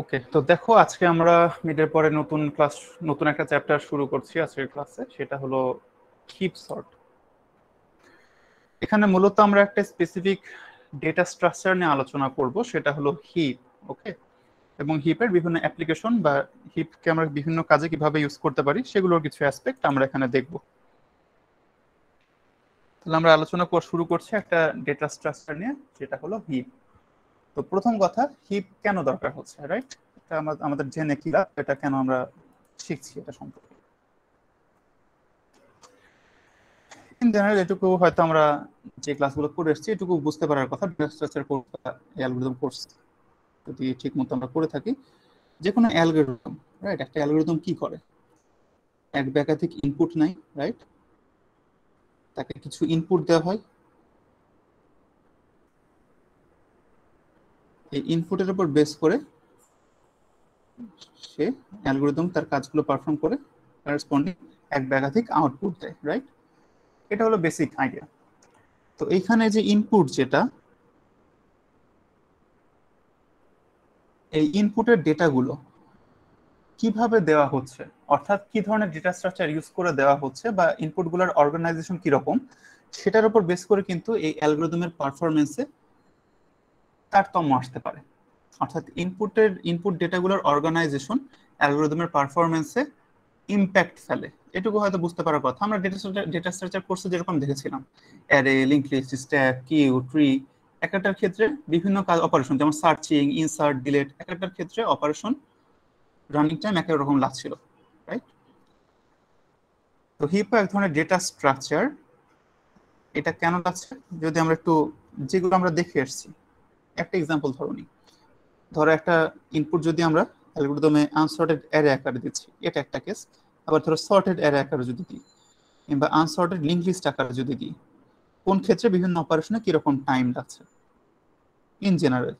ওকে, তো দেখো আজকে আমরা মিডের পরে নতুন একটা চ্যাপ্টার শুরু করছি আজকের ক্লাসে, সেটা হলো হিপ সর্ট। এখানে মূলত আমরা একটা স্পেসিফিক ডেটা স্ট্রাকচার নিয়ে আলোচনা করব, সেটা হলো হিপ। ওকে, এবং হিপের বিভিন্ন অ্যাপ্লিকেশন বা হিপকে আমরা বিভিন্ন কাজে কিভাবে ইউজ করতে পারি সেগুলোর কিছু অ্যাসপেক্ট আমরা এখানে দেখব। তাহলে আমরা আলোচনা শুরু করছি একটা ডেটা স্ট্রাকচার নিয়ে, যেটা হলো হিপ। তো প্রথম কথা, হিপ কেন দরকার হচ্ছে, রাইট? এটা আমাদের জেনে কি লাভ, এটা কেন আমরা শিখছি এটা সম্পর্কে। ইন জেনারেল এটুকু হয়তো আমরা যে ক্লাসগুলো করে এসেছি এটুকু বুঝতে পারার কথা। ডেটা স্ট্রাকচার কোর্স বা অ্যালগরিদম কোর্স যদি ঠিক মতো আমরা করে থাকি, যে কোনো অ্যালগরিদম, রাইট, একটা অ্যালগরিদম কি করে, এক বা একাধিক ইনপুট নাই, রাইট, তাকে কিছু ইনপুট দেওয়া হয়, এই ইনপুটের উপর বেস করে সে অ্যালগরিদম তার কাজগুলো পারফর্ম করে, করেসপন্ডিং এক বা একাধিক আউটপুট দেয়, রাইট। এটা হলো বেসিক আইডিয়া। তো এইখানে যে ইনপুট, যেটা এই ইনপুটের ডেটাগুলো কিভাবে দেওয়া হচ্ছে, অর্থাৎ কি ধরনের ডেটা স্ট্রাকচার ইউজ করে দেওয়া হচ্ছে বা ইনপুটগুলোর অর্গানাইজেশন কিরকম, সেটার উপর বেস করে কিন্তু এই অ্যালগরিদমের পারফরমেন্সে তারতম্য আসতে পারে। অর্থাৎ ইনপুট ডেটাগুলোর অর্গানাইজেশন অ্যালগরিদমের পারফরমেন্সে ইম্প্যাক্ট ফেলে, এটুকু হয়তো বুঝতে পারার কথা। আমরা ডেটা স্ট্রাকচার কোর্সে যেরকম দেখেছিলাম, array, link list, stack, queue, tree, একটার ক্ষেত্রে বিভিন্ন কাজ অপারেশন, যেমন সার্চিং, ইনসার্ট, ডিলিট, একটার ক্ষেত্রে অপারেশন রানিং টাইম এক রকম লাগছিল, রাইট। তো হিপও এক ধরনের ডেটা স্ট্রাকচার। এটা কেন লাগছে, যদি আমরা একটু যেগুলো আমরা দেখে এসেছি একটা এক্সাম্পল ধরো একটা ইনপুট যদি আমরা অ্যালগরিদমে আনসর্টেড অ্যারে আকারে দিচ্ছি, এটা একটা কেস। আবার ধরো সর্টেড অ্যারে আকারে যদি দিই, কিংবা আনসর্টেড লিঙ্ক লিস্ট আকারে যদি দিই, কোন ক্ষেত্রে বিভিন্ন অপারেশনে কিরকম টাইম লাগছে ইন জেনারেল।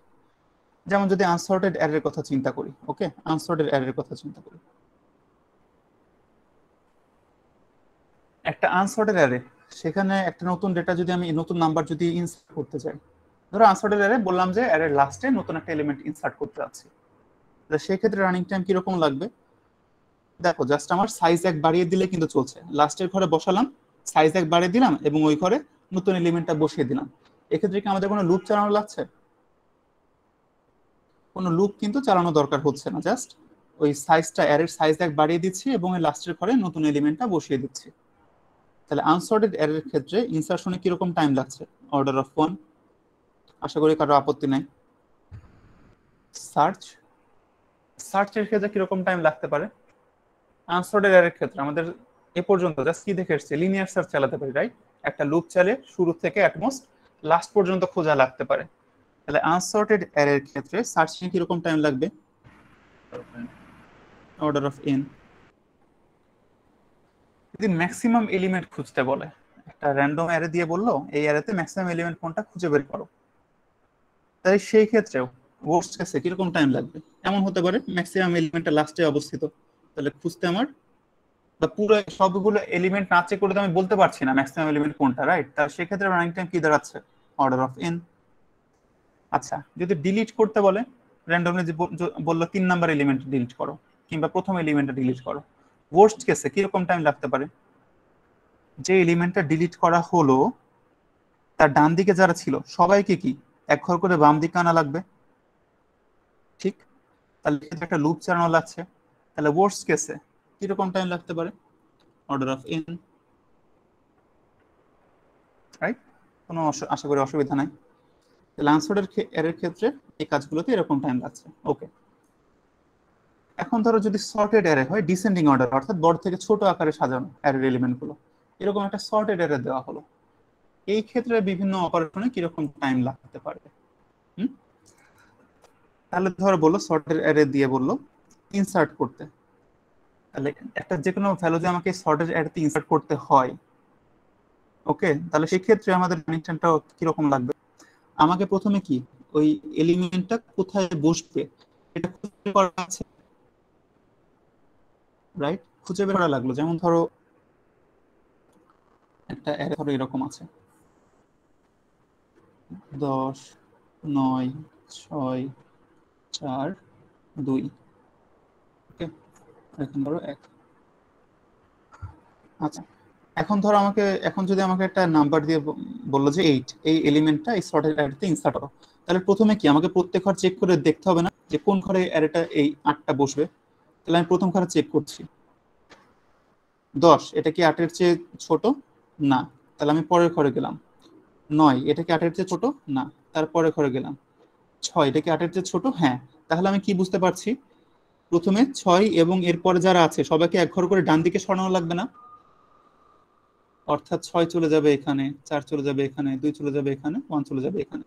যেমন যদি আনসর্টেড অ্যারের কথা চিন্তা করি, ওকে, আনসর্টেড অ্যারের কথা চিন্তা করি, একটা আনসর্টেড অ্যারে, সেখানে একটা নতুন ডেটা যদি আমি নতুন নাম্বার যদি ইনসার্ট করতে চাই, ধরো আনসর্টেড অ্যারে বললাম যে অ্যারের লাস্টে নতুন একটা এলিমেন্ট ইনসার্ট করতে যাচ্ছি, তাহলে সেক্ষেত্রে রানিং টাইম কিরকম লাগবে। দেখো, জাস্ট আমার সাইজ এক বাড়িয়ে দিলে কিন্তু চলছে, লাস্টের ঘরে বসালাম, সাইজ এক বাড়িয়ে দিলাম এবং ওই ঘরে নতুন এলিমেন্টটা বসিয়ে দিলাম। এক্ষেত্রে কি আমাদের কোনো লুপ চালানো লাগছে? কোনো লুপ কিন্তু চালানো দরকার হচ্ছে না, জাস্ট ওই সাইজটা, অ্যারের সাইজ এক বাড়িয়ে দিচ্ছি এবং ওই লাস্টের ঘরে নতুন এলিমেন্টটা বসিয়ে দিচ্ছি। তাহলে আনসর্টেড অ্যারের ক্ষেত্রে ইনসার্শনে কিরকম টাইম লাগছে? Order of 1। আশা করি কারো আপত্তি নাই। সার্চ, সার্চের ক্ষেত্রে কিরকম টাইম লাগতে পারে? আনসর্টেড অ্যারের ক্ষেত্রে আমাদের এ পর্যন্ত জাস্ট কি দেখে এসছে, লিনিয়ার সার্চ চালাতে পারি, রাইট। একটা লুপ চালিয়ে শুরু থেকে অ্যাটমোস্ট লাস্ট পর্যন্ত খোঁজা লাগতে পারে। তাহলে আনসর্টেড অ্যারের ক্ষেত্রে সার্চিং কিরকম টাইম লাগবে? Order of N. যদি ম্যাক্সিমাম এলিমেন্ট খুঁজতে বলে, একটা র্যান্ডম অ্যারে দিয়ে বললো এই অ্যারেতে ম্যাক্সিমাম এলিমেন্ট কোনটা খুঁজে বের করো, তাই সেই ক্ষেত্রেও ওয়ার্স্ট কেসে কিরকম টাইম লাগবে? এমন হতে পারে ম্যাক্সিমাম এলিমেন্টটা লাস্টে অবস্থিত, তাহলে খুঁজতে আমার বা পুরো সবগুলো এলিমেন্ট না চেক করে তো আমি বলতে পারছি না ম্যাক্সিমাম এলিমেন্ট কোনটা, রাইট। তার সেক্ষেত্রে রানিং টাইম কি দাঁড়াচ্ছে? Order of N. আচ্ছা, যদি ডিলিট করতে বলে, র্যান্ডমলি যে বললো 3 নাম্বার এলিমেন্ট ডিলিট করো কিংবা প্রথম এলিমেন্টটা ডিলিট করো, ওয়ার্স্ট কেসে কিরকম টাইম লাগতে পারে? যে এলিমেন্টটা ডিলিট করা হলো তার ডান দিকে যারা ছিল সবাইকে কি এক ঘর করে বাম দিকে আনা লাগবে, ঠিক? তাহলে একটা লুপ চালানো লাগছে। তাহলে ওয়ার্স্ট কেসে কিরকম টাইম লাগতে পারে? Order of N, right. কোনো আশা করি অসুবিধা নাই। তাহলে আনসার্টের এর ক্ষেত্রে এই কাজগুলোতে এরকম টাইম লাগছে, ওকে। এখন ধরো যদি সর্টেড অ্যারে হয়, ডিসেন্ডিং অর্ডার, অর্থাৎ বড় থেকে ছোট আকারে সাজানো অ্যারের এলিমেন্ট গুলো, এরকম একটা সর্টেড অ্যারে দেওয়া হলো, এই ক্ষেত্রে বিভিন্ন অপারেশনে কিরকম টাইম লাগতে পারে? হুম, তাহলে ধরো বললো সর্টেড অ্যারে দিয়ে বললো ইনসার্ট করতে, তাহলে একটা যে কোনো ভ্যালু যে আমাকে সর্টেড অ্যারেতে ইনসার্ট করতে হয়, ওকে, তাহলে সেই ক্ষেত্রে আমাদের কানেকশনটা কিরকম লাগবে? আমাকে প্রথমে কি ওই এলিমেন্টটা কোথায় বসবে এটা খুঁজে করা আছে, রাইট। খুঁজে বের করা লাগলো। যেমন ধরো একটা অ্যারে ধরো এরকম আছে, 10, 9, 6, 4, 2 ওকে, এখন ধরো 1। আচ্ছা, এখন যদি আমাকে একটা নাম্বার দিয়ে বললো যে 8, এই এলিমেন্টটা এই সর্টেড অ্যারেতে ইনসার্ট করো, তাহলে প্রথমে কি আমাকে প্রত্যেক ঘর চেক করে দেখতে হবে না যে কোন ঘরে অ্যারেটা এই 8টা বসবে? তাহলে আমি প্রথম ঘরে চেক করছি 10, এটা কি 8-এর চেয়ে ছোট? না, তাহলে আমি পরের ঘরে গেলাম। 9, এটা কি 8-এর চেয়ে ছোট? না, তারপরে ঘরে গেলাম। 6, এটা কি 8-এর চেয়ে ছোট? হ্যাঁ। তাহলে আমি কি বুঝতে পারছি? প্রথমে 6 এবং এরপরে যারা আছে সবাইকে এক ঘর করে ডান দিকে সরানো লাগবে না? অর্থাৎ 6 চলে যাবে এখানে, 4 চলে যাবে এখানে, 2 চলে যাবে এখানে, 1 চলে যাবে এখানে।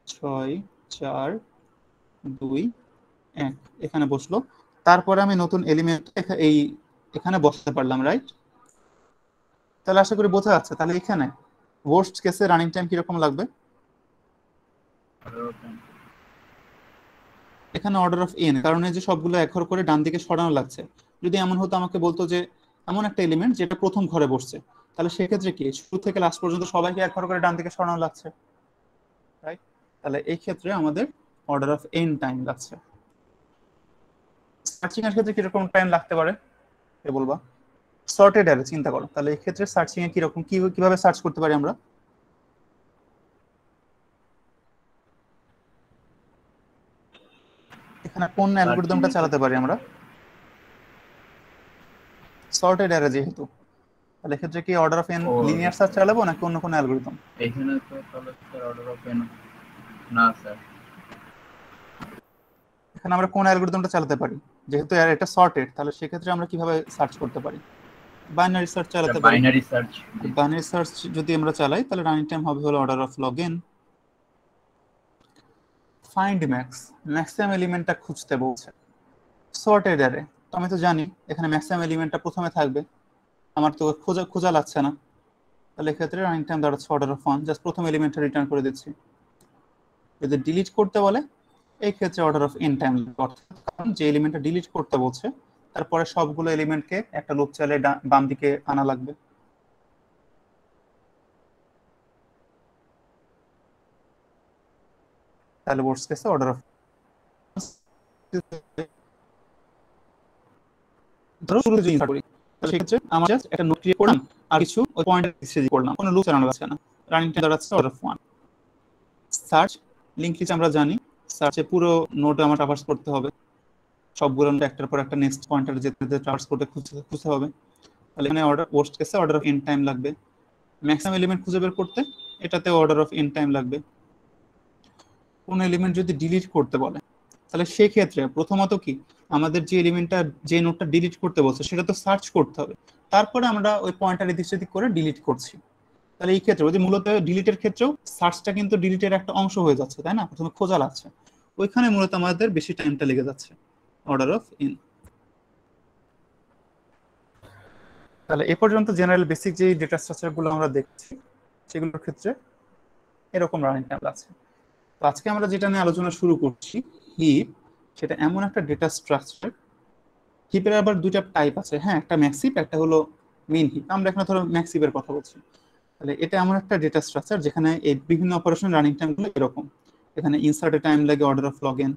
6, 4, 2, 1 এখানে বসলো। তারপরে আমি নতুন এলিমেন্ট এই এখানে বসাতে পারলাম, রাইট? তাহলে আশা করি বোঝা যাচ্ছে। তাহলে এখানে ওয়ার্স্ট কেসে রানিং টাইম কিরকম লাগবে? এখানে অর্ডার অফ এন, কারণ এই যে সবগুলো এক ঘর করে ডান দিকে সরানো লাগছে। যদি এমন হতো আমাকে বলতো যে এমন একটা এলিমেন্ট যেটা প্রথম ঘরে বসছে, তাহলে সেক্ষেত্রে কি শুরু থেকে লাস্ট পর্যন্ত সবাইকে এক ঘর করে ডান দিকে সরানো লাগছে, রাইট? তাহলে এই ক্ষেত্রে আমাদের অর্ডার অফ এন টাইম লাগছে। সার্চিং এর ক্ষেত্রে কিরকম টাইম লাগতে পারে এ বলবা? সর্টেড অ্যারে চিন্তা করো, তাহলে এই ক্ষেত্রে সার্চিং এ কিরকম কিভাবে সার্চ করতে পারি আমরা? এখানে কোন অ্যালগরিদমটা চালাতে পারি আমরা? সর্টেড অ্যারে যেহেতু, তাহলে এক্ষেত্রে কি order of N linear search চালাবো নাকি অন্য কোনো অ্যালগরিদম? এখানে তো তাহলে স্যার অর্ডার অফ এন না স্যার, এখানে আমরা কোন অ্যালগরিদমটা চালাতে পারি? যেহেতু এটা সর্টেড, তাহলে সেক্ষেত্রে আমরা কিভাবে সার্চ করতে পারি? বাইনারি সার্চ চালাতে পারি। Binary search. বাইনারি সার্চ যদি আমরা চালাই তাহলে রানিং টাইম হবে হলো order of log n. Find max, maximum এলিমেন্টটা খুঁজতে বলছে সর্টেড অ্যারে। তো আমি তো জানি এখানে ম্যাক্সিমাম এলিমেন্টটা প্রথমে থাকবে, আমার তো খোঁজা খোঁজা লাগছে না। তাহলে এক্ষেত্রে রানিং টাইম দাঁড়াচ্ছে অর্ডার অফ 1, জাস্ট প্রথম এলিমেন্টটা রিটার্ন করে দিচ্ছি। যদি ডিলিট করতে বলে এই ক্ষেত্রে অর্ডার অফ এন টাইম লাগবে, অর্থাৎ কারণ যে এলিমেন্টটা ডিলিট করতে বলছে তারপরে সবগুলো এলিমেন্টকে একটা লুপ চালে বাম দিকে আনা লাগবে। তাহলে ওয়ার্স্ট কেসে অর্ডার অফ, ধরো শুরুতে যদি ইনসার্ট করি তাহলে সেক্ষেত্রে আমরা জাস্ট একটা নোট ক্রিয়েট করলাম আর কিছু ওই পয়েন্টার হিসেবে করলাম, কোনো লুপ চালানো যাচ্ছে না। রানিং টাইম দাঁড়াচ্ছে order of 1। Search link list আমরা জানি, সার্চে পুরো নোড আমার ট্রাভার্স করতে হবে, সবগুলো একটার পর একটা নেক্সট পয়েন্টার যেতে যেতে ট্রাভার্স করতে খুঁজতে হবে। তাহলে এখানে অর্ডার ওয়ার্স্ট কেসে অর্ডার অফ এন টাইম লাগবে। ম্যাক্সিমাম এলিমেন্ট খুঁজে বের করতে এটাতে অর্ডার অফ এন টাইম লাগবে। কোন এলিমেন্ট যদি ডিলিট করতে বলে তাহলে সেই ক্ষেত্রে প্রথমত কি আমাদের যে এলিমেন্টটা যে নোডটা ডিলিট করতে বলছে সেটা তো সার্চ করতে হবে, তারপরে আমরা ওই পয়েন্টার এদিক সেদিক করে ডিলিট করছি। তাহলে এই ক্ষেত্রে ওই যে মূলত ডিলিটের ক্ষেত্রেও সার্চটা কিন্তু ডিলিটের একটা অংশ হয়ে যাচ্ছে, তাই না? প্রথমে খোঁজা লাগছে, ওইখানে মূলত আমাদের বেশি টাইমটা লেগে যাচ্ছে অর্ডার অফ ইন। তাহলে এ পর্যন্ত জেনারেল বেসিক যে ডেটা স্ট্রাকচার গুলো আমরা দেখছি সেগুলোর ক্ষেত্রে এরকম রানিং টাইম আছে। তো আজকে আমরা যেটা নিয়ে আলোচনা শুরু করছি হিপ, সেটা এমন একটা ডেটা স্ট্রাকচার। হিপের আবার দুইটা টাইপ আছে, হ্যাঁ, একটা ম্যাক্সিভ, একটা হলো মেইন হিপ। আমরা এখানে ধরো ম্যাক্সিভের কথা বলছি। তাহলে এটা এমন একটা ডেটা স্ট্রাকচার যেখানে এই বিভিন্ন অপারেশন রানিং টাইম গুলো এরকম। এখানে ইনসার্টে টাইম লাগে অর্ডার অফ লগ এন,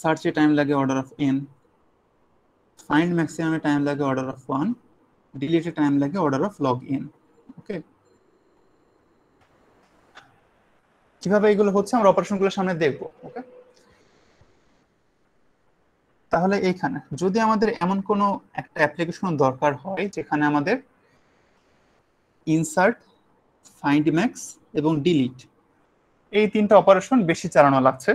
সার্চে টাইম লাগে অর্ডার অফ এন, ফাইন্ড ম্যাক্সিমামে টাইম লাগে অর্ডার অফ 1, ডিলিটে টাইম লাগে order of log n. Okay, কিভাবে এগুলো হচ্ছে আমরা অপারেশনগুলোর সামনে দেখবো। ওকে, তাহলে এইখানে যদি আমাদের এমন কোনো একটা অ্যাপ্লিকেশন দরকার হয় যেখানে আমাদের ইনসার্ট, ফাইন্ড ম্যাক্স এবং ডিলিট এই তিনটা অপারেশন বেশি চালানো লাগছে,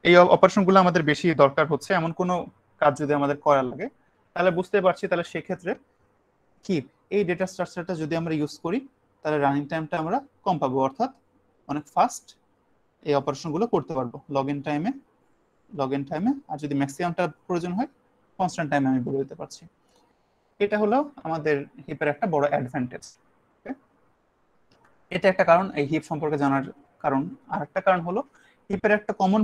এই অপারেশনগুলো আমাদের বেশি দরকার হচ্ছে, এমন কোনো কাজ যদি আমাদের করা লাগে, তাহলে বুঝতে পারছি তাহলে সেক্ষেত্রে কি এই ডেটা স্ট্রাকচারটা যদি আমরা ইউজ করি তাহলে রানিং টাইমটা আমরা কম পাবো, অর্থাৎ অনেক ফাস্ট এই অপারেশনগুলো করতে পারবো লগ ইন টাইমে। আর যদি ম্যাক্সিমামটা প্রয়োজন হয় কনস্ট্যান্ট টাইমে আমি বলে দিতে পারছি। এটা হলো আমাদের হিপের একটা বড় অ্যাডভান্টেজ। এটা একটা কারণ এই হিপ সম্পর্কে জানার কারণ। আর একটা কারণ হলো হিপের একটা কমন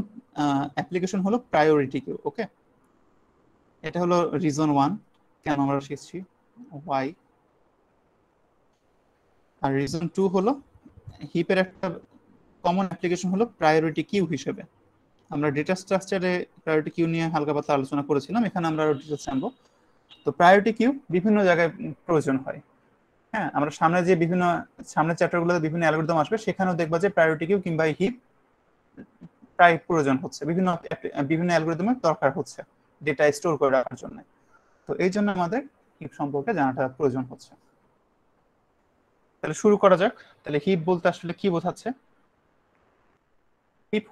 অ্যাপ্লিকেশন হলো প্রায়োরিটি কিউ। ওকে, এটা হলো রিজন 1 কেন আমরা শিখছি ওয়াই। আর রিজন 2 হলো হিপের একটা কমন অ্যাপ্লিকেশন হলো প্রায়োরিটি কিউ হিসেবে। আমরা ডেটা স্ট্রাকচারে প্রায়োরিটি কিউ নিয়ে হালকা পাতলা আলোচনা করেছিলাম, এখানে আমরা আরো ডিটেইলস জানবো। তো প্রায়োরিটি কিউ বিভিন্ন জায়গায় প্রয়োজন হয়। হ্যাঁ, আমরা সামনের চ্যাপ্টারগুলোতে বিভিন্ন অ্যালগরিদম আসবে, সেখানেও দেখবা যে প্রায়োরিটি কিউ কিংবা হিপ প্রায় প্রয়োজন হচ্ছে, বিভিন্ন অ্যালগরিদমের দরকার হচ্ছে ডেটা স্টোর করে রাখার জন্য। তো এই জন্য আমাদের হিপ সম্পর্কে জানাটা প্রয়োজন হচ্ছে। তাহলে শুরু করা যাক। তাহলে হিপ বলতে আসলে কি বোঝাচ্ছে? হিপ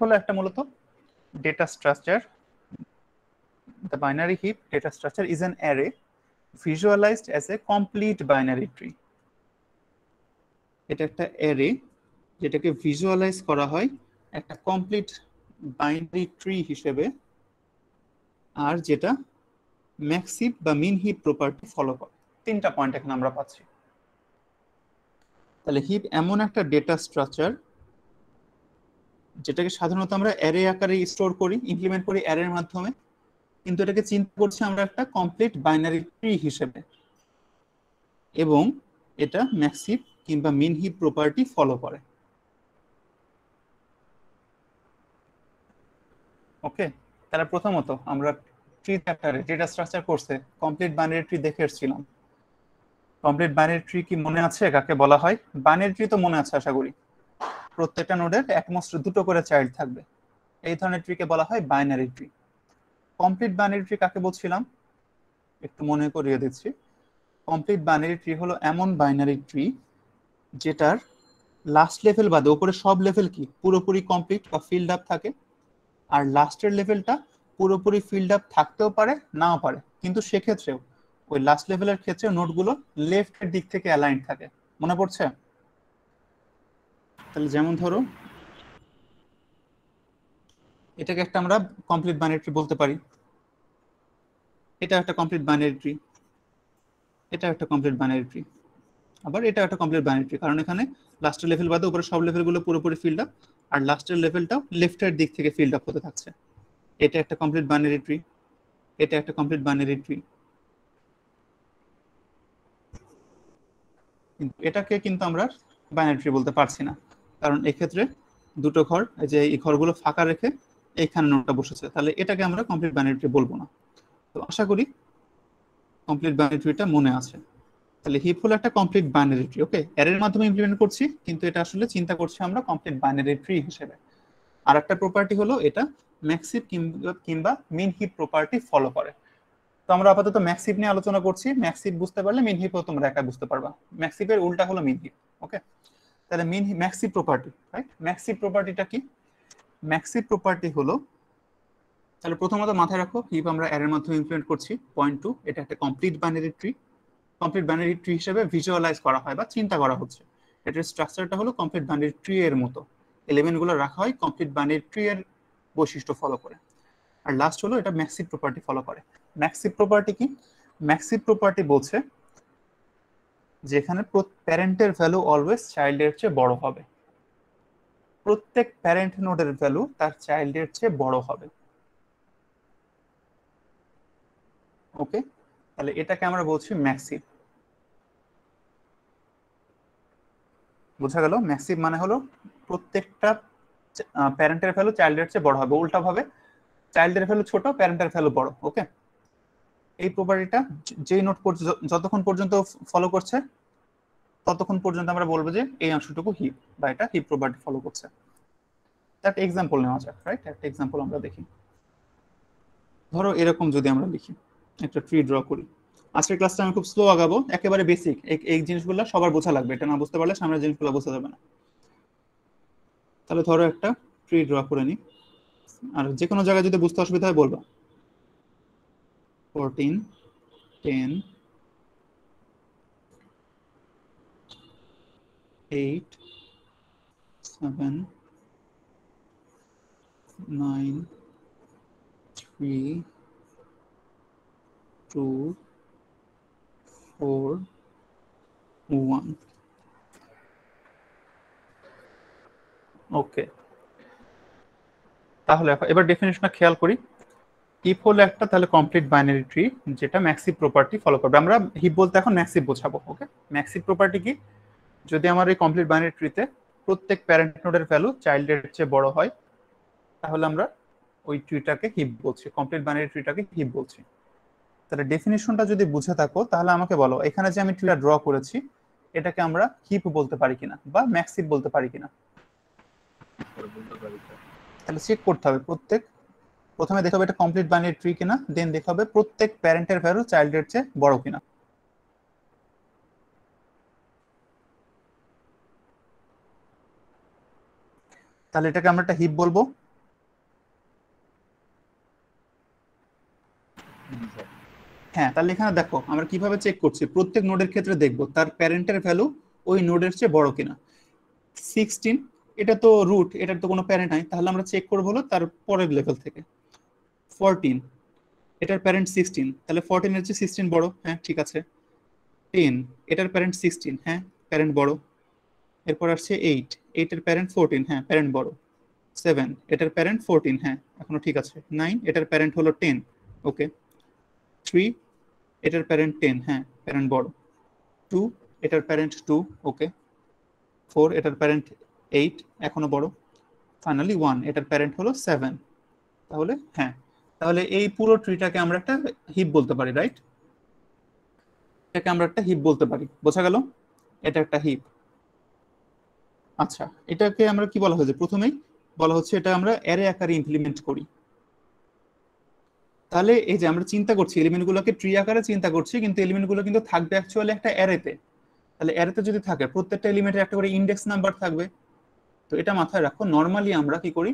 হলো একটা মূলত data structure. The binary heap data structure is an array visualized as a complete binary tree. এটা একটা অ্যারে যেটাকে ভিজুয়ালাইজ করা হয় একটা কমপ্লিট বাইনারি ট্রি হিসেবে, আর যেটা ম্যাক্সিভ বা মিন হিপ প্রপার্টি ফলো করে। তিনটা পয়েন্ট এখানে আমরা পাচ্ছি। তাহলে হিপ এমন একটা ডেটা স্ট্রাকচার যেটাকে সাধারণত আমরা অ্যারে আকারে স্টোর করি, ইমপ্লিমেন্ট করি অ্যারের মাধ্যমে, কিন্তু এটাকে চিন্তা করছি আমরা একটা কমপ্লিট বাইনারি ট্রি হিসেবে, এবং এটা ম্যাক্সিভ কিংবা মিন হিপ প্রপার্টি ফলো করে। ওকে, তাহলে প্রথমত আমরা ট্রি চ্যাপ্টারে ডেটা স্ট্রাকচার কোর্সে কমপ্লিট বাইনারি ট্রি দেখে এসেছিলাম। কমপ্লিট বাইনারি ট্রি কি মনে আছে কাকে বলা হয়? বাইনারি ট্রি তো মনে আছে আশা করি। প্রত্যেকটা নোডের একমাত্র দুটো করে চাইল্ড থাকবে, এই ধরনের ট্রিকে বলা হয় binary tree. Complete binary tree কাকে বলছিলাম একটু মনে করিয়ে দিচ্ছি। কমপ্লিট বাইনারি ট্রি হলো এমন বাইনারি ট্রি যেটার লাস্ট লেভেল বাদে উপরে সব লেভেল কি পুরোপুরি কমপ্লিট বা ফিল্ড আপ থাকে, আর লাস্টের লেভেলটা পুরোপুরি ফিল্ড আপ থাকতেও পারে নাও পারে, কিন্তু সেক্ষেত্রেও ওই লাস্ট লেভেলের ক্ষেত্রে নোডগুলো লেফটের দিক থেকে অ্যালাইন থাকে। মনে পড়ছে? তাহলে যেমন ধরো এটাকে একটা আমরা কমপ্লিট বাইনারি ট্রি বলতে পারি, এটা একটা কমপ্লিট বাইনারি ট্রি, এটা একটা কমপ্লিট বাইনারি ট্রি, আবার এটা একটা কমপ্লিট বাইনারি ট্রি, কারণ এখানে লাস্টের লেভেল বাদে উপরে সব লেভেলগুলো পুরোপুরি ফিল্ড আপ, আর লাস্টের লেভেলটাও লেফটের দিক থেকে ফিল্ড আপ হতে থাকছে। এটা একটা কমপ্লিট বাইনারি ট্রি, এটা একটা কমপ্লিট বাইনারি ট্রি। এটাকে কিন্তু আমরা বাইনারি ট্রি বলতে পারছি না, কারণ এক্ষেত্রে দুটো ঘর, যে এই ঘরগুলো ফাঁকা রেখে এইখানে নোটটা বসেছে, তাহলে এটাকে আমরা কমপ্লিট বাইনারি ট্রি বলবো না। তো আশা করি কমপ্লিট বাইনারি ট্রিটা মনে আছে। তাহলে হিপ হলো একটা কমপ্লিট বাইনারি ট্রি। ওকে, অ্যারের মাধ্যমে ইমপ্লিমেন্ট করছি, কিন্তু এটা আসলে চিন্তা করছি আমরা কমপ্লিট বাইনারি ট্রি হিসেবে। আর একটা প্রপার্টি হলো এটা ম্যাক্সিভ কিংবা মিন হিপ প্রপার্টি ফলো করে। তো আমরা আপাতত ম্যাক্সিভ নিয়ে আলোচনা করছি। ম্যাক্সিভ বুঝতে পারলে মিন হিপও তোমরা একা বুঝতে পারবা। ম্যাক্সিভের উল্টা হলো মিন হিপ। ওকে, তাহলে ম্যাক্সিভ প্রপার্টি, রাইট? ম্যাক্সিভ প্রপার্টিটা কি? ম্যাক্সিভ প্রপার্টি হলো, তাহলে প্রথমত মাথায় রাখো হিপ আমরা অ্যারের মাধ্যমে ইমপ্লিমেন্ট করছি। পয়েন্ট 2, এটা একটা complete binary tree. Complete binary tree হিসেবে ভিজুয়ালাইজ করা হয় বা চিন্তা করা হচ্ছে। এটার স্ট্রাকচারটা হলো কমপ্লিট বাইনারি ট্রি এর মতো, এলিমেন্টগুলো রাখা হয় কমপ্লিট বাইনারি ট্রি এর বৈশিষ্ট্য ফলো করে। আর লাস্ট হলো এটা ম্যাক্সিভ প্রপার্টি ফলো করে। ম্যাক্সিভ প্রপার্টি কি? ম্যাক্সিভ প্রপার্টি বলছে যেখানে প্যারেন্টের ভ্যালু অলওয়েজ চাইল্ডের চেয়ে বড় হবে। প্রত্যেক প্যারেন্ট নোডের ভ্যালু তার চাইল্ডের চেয়ে বড় হবে। ওকে, তাহলে এটাকে আমরা বলছি ম্যাক্সিভ। বোঝা গেল? ম্যাক্সিভ মানে হলো প্রত্যেকটা প্যারেন্টের ভ্যালু চাইল্ডের চেয়ে বড় হবে, উল্টা ভাবে চাইল্ডের ভ্যালু ছোট, প্যারেন্টের ভ্যালু বড়। ওকে, এই প্রপার্টিটা যেই নোড যতক্ষণ পর্যন্ত ফলো করছে ততক্ষণ পর্যন্ত আমরা বলবো যে এই অংশটুকু হিপ বা এটা হিপ প্রপার্টি ফলো করছে। একটা এক্সাম্পল নেওয়া যাক, রাইট? একটা এক্সাম্পল আমরা দেখি। ধরো এরকম যদি আমরা লিখি, একটা ট্রি ড্র করি। আজকের ক্লাসটা আমি খুব স্লো আগাবো, একেবারে বেসিক এই জিনিসগুলো সবার বোঝা লাগবে, এটা না বুঝতে পারলে সামনের জিনিসগুলো বোঝা যাবে না। তাহলে ধরো একটা ট্রি ড্র করে নি, আর যে কোনো জায়গায় যদি বুঝতে অসুবিধা হয় বলবা। 14, 10, 8, 7, 9, 3, 2, 4, 1. ওকে, তাহলে এবার ডেফিনিশনটা খেয়াল করি। হিপ হলো একটা তাহলে কমপ্লিট বাইনারি ট্রি যেটা ম্যাক্সিভ প্রপার্টি ফলো করবে। আমরা হিপ বলতে এখন ম্যাক্সিভ বোঝাবো। ওকে, ম্যাক্সিভ প্রপার্টি কি? যদি আমার এই কমপ্লিট বাইনারি ট্রিতে প্রত্যেক প্যারেন্ট নোডের ভ্যালু চাইল্ডের চেয়ে বড় হয়, তাহলে আমরা ওই ট্রিটাকে হিপ বলছি, কমপ্লিট বাইনারি ট্রিটাকে হিপ বলছি। তাহলে ডেফিনিশনটা যদি বুঝে থাকো তাহলে আমাকে বলো, এখানে যে আমি ট্রিটা ড্র করেছি এটাকে আমরা হিপ বলতে পারি কিনা বা ম্যাক্স হিপ বলতে পারি কিনা। তাহলে চেক করতে হবে প্রথমে দেখতে হবে এটা কমপ্লিট বাইনারি ট্রি কিনা, দেন দেখতে হবে প্রত্যেক প্যারেন্টের ভ্যালু চাইল্ডের চেয়ে বড় কিনা। তাহলে এটাকে আমরা একটা হিপ বলবো। হ্যাঁ, তাহলে এখানে দেখো আমরা কিভাবে চেক করছি, প্রত্যেক নোডের ক্ষেত্রে দেখবো তার প্যারেন্টের ভ্যালু ওই নোডের চেয়ে বড় কিনা। 16 এটা তো রুট, এটার তো কোনো প্যারেন্ট নাই, তাহলে আমরা চেক করবো হলো তার পরের লেভেল থেকে। 14 এটার প্যারেন্ট 16, তাহলে 14 এর চেয়ে 16 বড়, হ্যাঁ ঠিক আছে। 10 এটার প্যারেন্ট 16, হ্যাঁ প্যারেন্ট বড়। এরপর আসছে 8 এর প্যারেন্ট 14, হ্যাঁ প্যারেন্ট বড়। 7 এটার প্যারেন্ট 14, হ্যাঁ এখনো ঠিক আছে। 9 এটার প্যারেন্ট হলো 10, ওকে। 3 এটার প্যারেন্ট 10, হ্যাঁ প্যারেন্ট বড়। 2 এটার প্যারেন্ট 2, ওকে। 4 এটার প্যারেন্ট 8, এখনো বড়। ফাইনালি 1 এটার প্যারেন্ট হলো 7, তাহলে হ্যাঁ, তাহলে এই পুরো ট্রিটাকে আমরা একটা হিপ বলতে পারি, রাইট? এটাকে আমরা একটা হিপ বলতে পারি, বোঝা গেল? এটা একটা হিপ। আচ্ছা, এটাকে আমরা কি বলা হয়েছে, প্রথমেই বলা হচ্ছে এটা আমরা অ্যারে আকারে ইমপ্লিমেন্ট করি। তাহলে এই যে আমরা চিন্তা করছি এলিমেন্টগুলোকে ট্রি আকারে চিন্তা করছি, কিন্তু এলিমেন্টগুলো কিন্তু থাকবে অ্যাকচুয়ালি একটা অ্যারেতে। তাহলে অ্যারেতে যদি থাকে প্রত্যেকটা এলিমেন্টের একটা করে ইন্ডেক্স নাম্বার থাকবে। তো এটা মাথায় রাখো, নর্মালি আমরা কি করি,